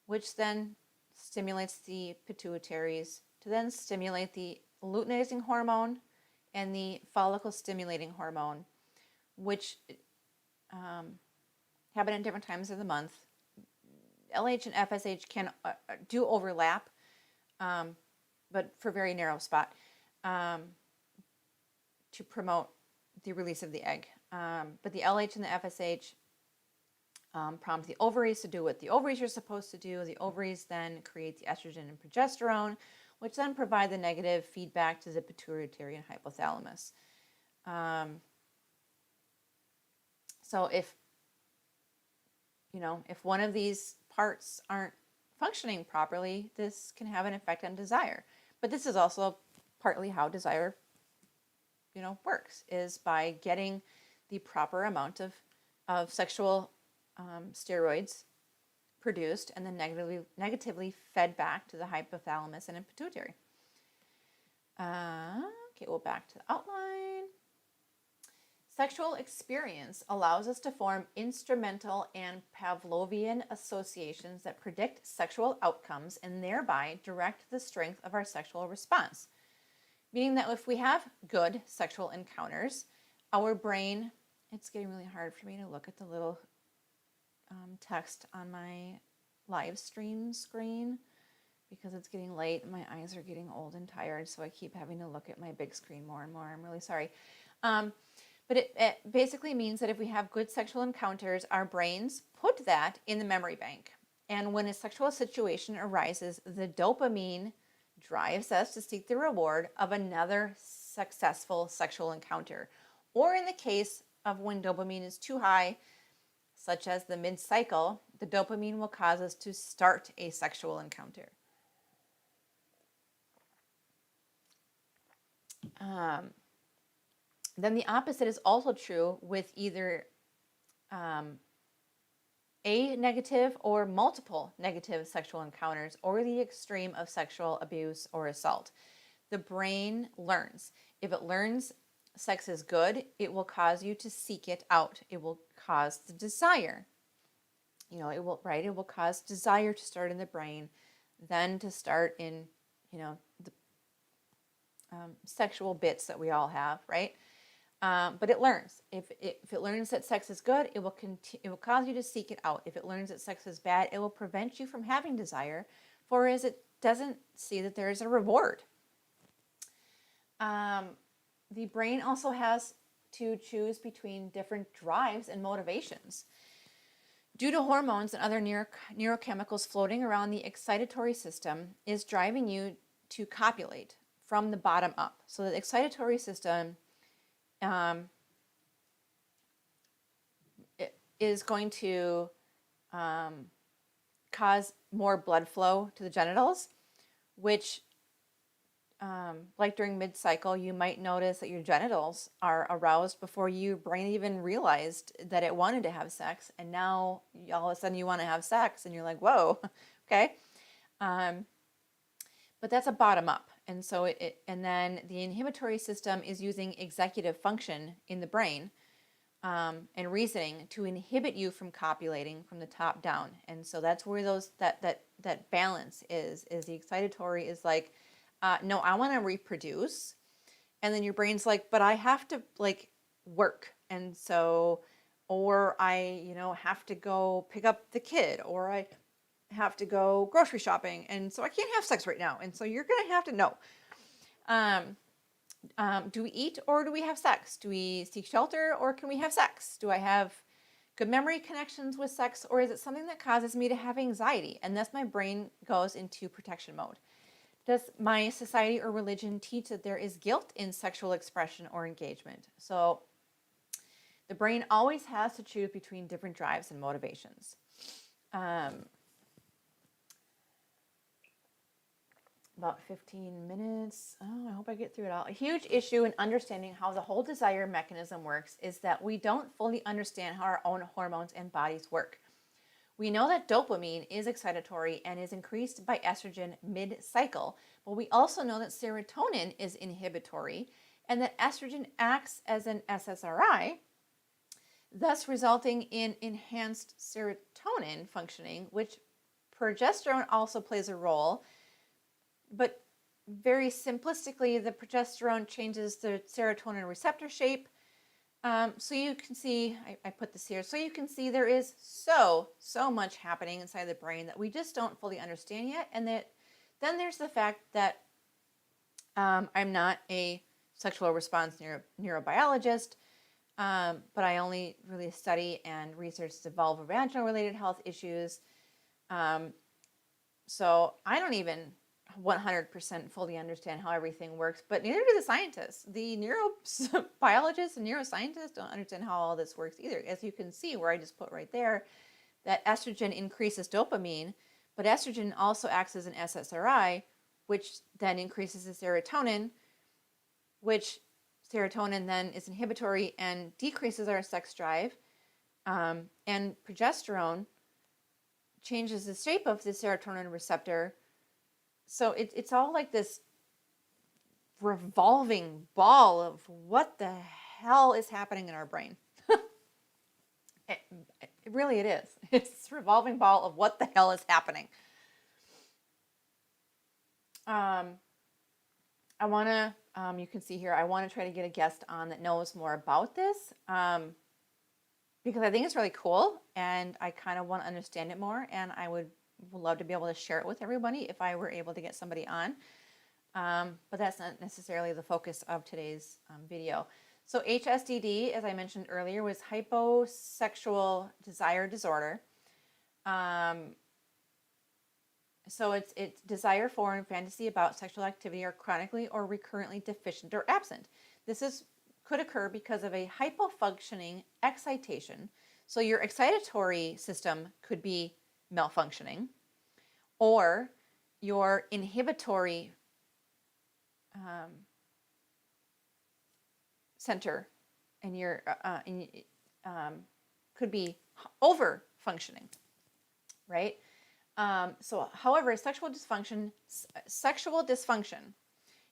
which then stimulates the pituitaries to then stimulate the luteinizing hormone and the follicle stimulating hormone, which happen at different times of the month. LH and FSH can do overlap, but for very narrow spot, to promote the release of the egg. But the LH and the FSH prompt the ovaries to do what the ovaries are supposed to do. The ovaries then create the estrogen and progesterone, which then provide the negative feedback to the pituitary and hypothalamus. So if one of these parts aren't functioning properly, this can have an effect on desire. But this is also partly how desire, works, is by getting the proper amount of sexual steroids produced and then negatively fed back to the hypothalamus and pituitary. Okay, we'll back to the outline. Sexual experience allows us to form instrumental and Pavlovian associations that predict sexual outcomes and thereby direct the strength of our sexual response. Meaning that if we have good sexual encounters, our brain, it's getting really hard for me to look at the little text on my live stream screen. because it's getting late and my eyes are getting old and tired, so I keep having to look at my big screen more and more. I'm really sorry. But it basically means that if we have good sexual encounters, our brains put that in the memory bank. And when a sexual situation arises, the dopamine drives us to seek the reward of another successful sexual encounter. Or in the case of when dopamine is too high, such as the mid-cycle, the dopamine will cause us to start a sexual encounter. Then the opposite is also true with either a negative or multiple negative sexual encounters or the extreme of sexual abuse or assault. The brain learns. If it learns sex is good, it will cause you to seek it out. It will cause the desire. It will cause desire to start in the brain, then to start in, the sexual bits that we all have, right? But it learns. If it learns that sex is good, it will cause you to seek it out. If it learns that sex is bad, it will prevent you from having desire, for as it doesn't see that there is a reward. The brain also has to choose between different drives and motivations. Due to hormones and other neurochemicals floating around the excitatory system is driving you to copulate from the bottom up. So the excitatory system it is going to cause more blood flow to the genitals, which like during mid-cycle, you might notice that your genitals are aroused before your brain even realized that it wanted to have sex. And now all of a sudden you want to have sex and you're like, whoa, okay. But that's a bottom up. And so and then the inhibitory system is using executive function in the brain and reasoning to inhibit you from copulating from the top down. And so that's where that balance is the excitatory is like, no, I want to reproduce. And then your brain's like, but I have to work. And so, or I, have to go pick up the kid, or I have to go grocery shopping. And so I can't have sex right now. And so you're going to have to know, do we eat or do we have sex? Do we seek shelter or can we have sex? Do I have good memory connections with sex, or is it something that causes me to have anxiety? And thus my brain goes into protection mode. Does my society or religion teach that there is guilt in sexual expression or engagement? So the brain always has to choose between different drives and motivations. About 15 minutes. Oh, I hope I get through it all. A huge issue in understanding how the whole desire mechanism works is that we don't fully understand how our own hormones and bodies work. We know that dopamine is excitatory and is increased by estrogen mid-cycle, but we also know that serotonin is inhibitory and that estrogen acts as an SSRI, thus resulting in enhanced serotonin functioning, which progesterone also plays a role. But very simplistically, the progesterone changes the serotonin receptor shape. So you can see, I put this here, so you can see there is so much happening inside the brain that we just don't fully understand yet. And that then there's the fact that I'm not a sexual response neurobiologist, but I only really study and research the vulvovaginal related health issues. So I don't even 100% fully understand how everything works, but neither do the scientists. The neurobiologists and neuroscientists don't understand how all this works either. As you can see where I just put right there, that estrogen increases dopamine, but estrogen also acts as an SSRI, which then increases the serotonin, which serotonin then is inhibitory and decreases our sex drive. And progesterone changes the shape of the serotonin receptor. So it's all like this revolving ball of what the hell is happening in our brain. It really, it is. It's a revolving ball of what the hell is happening. I want to, you can see here, I want to try to get a guest on that knows more about this because I think it's really cool and I kind of want to understand it more, and I would would love to be able to share it with everybody if I were able to get somebody on. But that's not necessarily the focus of today's video. So HSDD, as I mentioned earlier, was hyposexual desire disorder. So it's desire for and fantasy about sexual activity are chronically or recurrently deficient or absent. This could occur because of a hypofunctioning excitation. So your excitatory system could be malfunctioning, or your inhibitory center and your could be over functioning, right? So, however, sexual dysfunction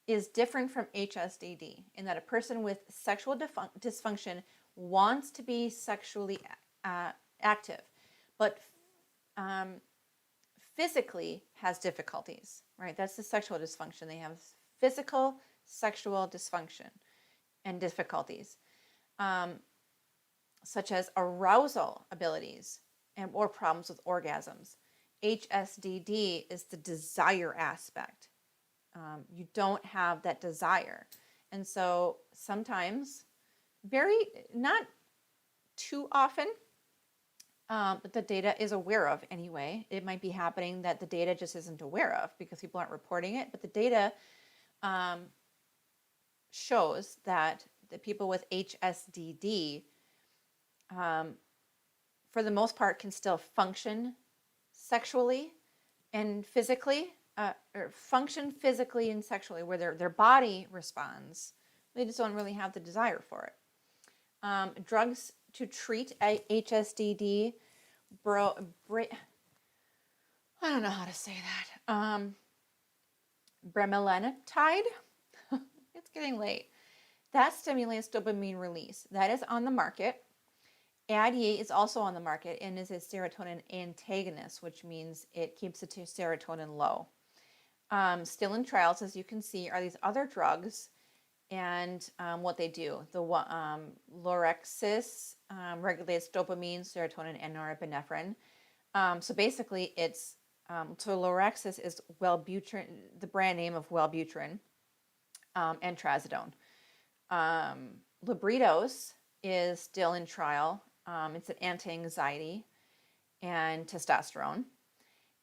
is different from HSDD in that a person with sexual dysfunction wants to be sexually active, but physically has difficulties, right? That's the sexual dysfunction. They have physical sexual dysfunction and difficulties, such as arousal abilities or problems with orgasms. HSDD is the desire aspect. You don't have that desire. And so sometimes, not too often, but the data is aware of anyway. It might be happening that the data just isn't aware of because people aren't reporting it. But the data shows that the people with HSDD, for the most part, can still function sexually and physically, or function physically and sexually, where their body responds. They just don't really have the desire for it. Drugs to treat HSDD, I don't know how to say that. Bremelanotide, it's getting late. That stimulates dopamine release. That is on the market. at.I is also on the market and is a serotonin antagonist, which means it keeps the serotonin low. Still in trials, as you can see, are these other drugs and what they do. The Lorexis regulates dopamine, serotonin, and norepinephrine. So basically, so Lorexis is Wellbutrin, the brand name of Wellbutrin, and trazodone. Libridos is still in trial. It's an anti-anxiety and testosterone.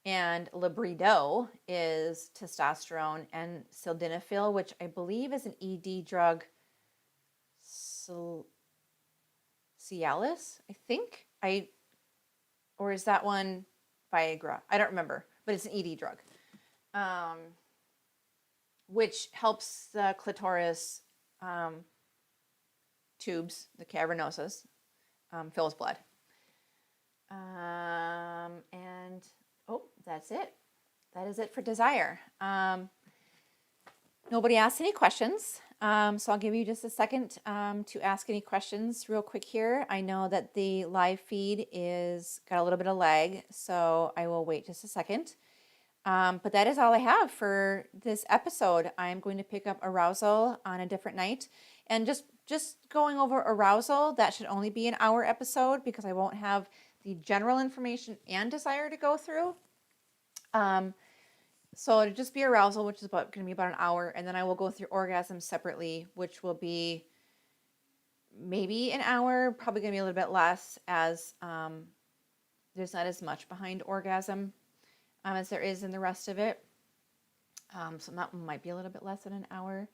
And Librido is testosterone and sildenafil, which I believe is an ED drug. Cialis, I think. Or is that one Viagra? I don't remember, but it's an ED drug, which helps the clitoris tubes, the cavernosus, fill with blood. And that's it. That is it for desire. Nobody asked any questions, so I'll give you just a second to ask any questions real quick here. I know that the live feed got a little bit of lag, so I will wait just a second. But that is all I have for this episode. I'm going to pick up arousal on a different night. And just going over arousal, that should only be an hour episode because I won't have the general information and desire to go through. So it'll just be arousal, which is going to be about an hour. And then I will go through orgasm separately, which will be maybe an hour, probably going to be a little bit less as there's not as much behind orgasm as there is in the rest of it. So that one might be a little bit less than an hour.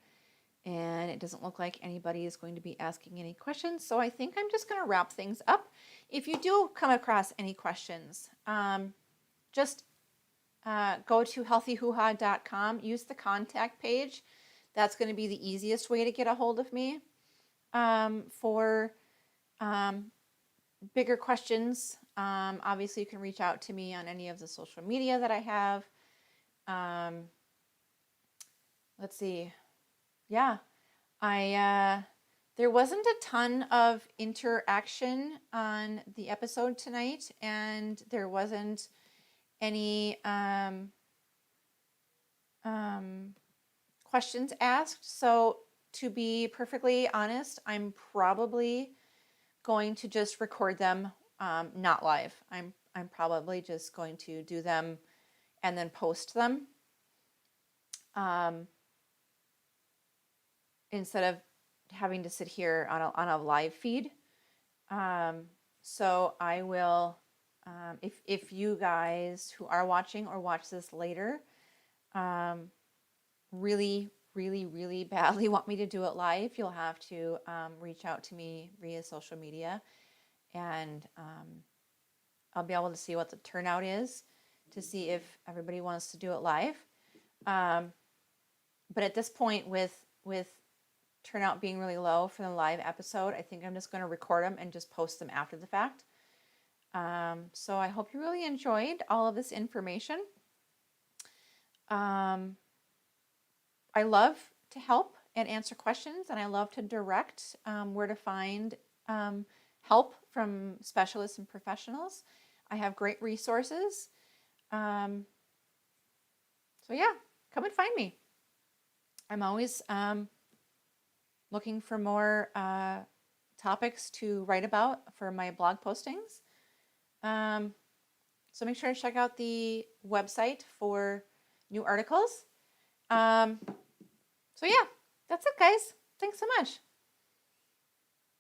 And it doesn't look like anybody is going to be asking any questions. So I think I'm just going to wrap things up. If you do come across any questions, just go to healthyhooha.com, use the contact page. That's going to be the easiest way to get a hold of me for bigger questions. Obviously, you can reach out to me on any of the social media that I have. Let's see. Yeah, there wasn't a ton of interaction on the episode tonight, and there wasn't any questions asked. So to be perfectly honest, I'm probably going to just record them not live. I'm probably just going to do them and then post them instead of having to sit here on a live feed. So I will, if you guys who are watching or watch this later really, really, really badly want me to do it live, you'll have to reach out to me via social media, and I'll be able to see what the turnout is to see if everybody wants to do it live. But at this point, with turnout being really low for the live episode, I think I'm just going to record them and just post them after the fact. So I hope you really enjoyed all of this information. I love to help and answer questions, and I love to direct where to find help from specialists and professionals. I have great resources. So yeah, come and find me. I'm always looking for more topics to write about for my blog postings. So make sure to check out the website for new articles. So yeah, that's it, guys. Thanks so much.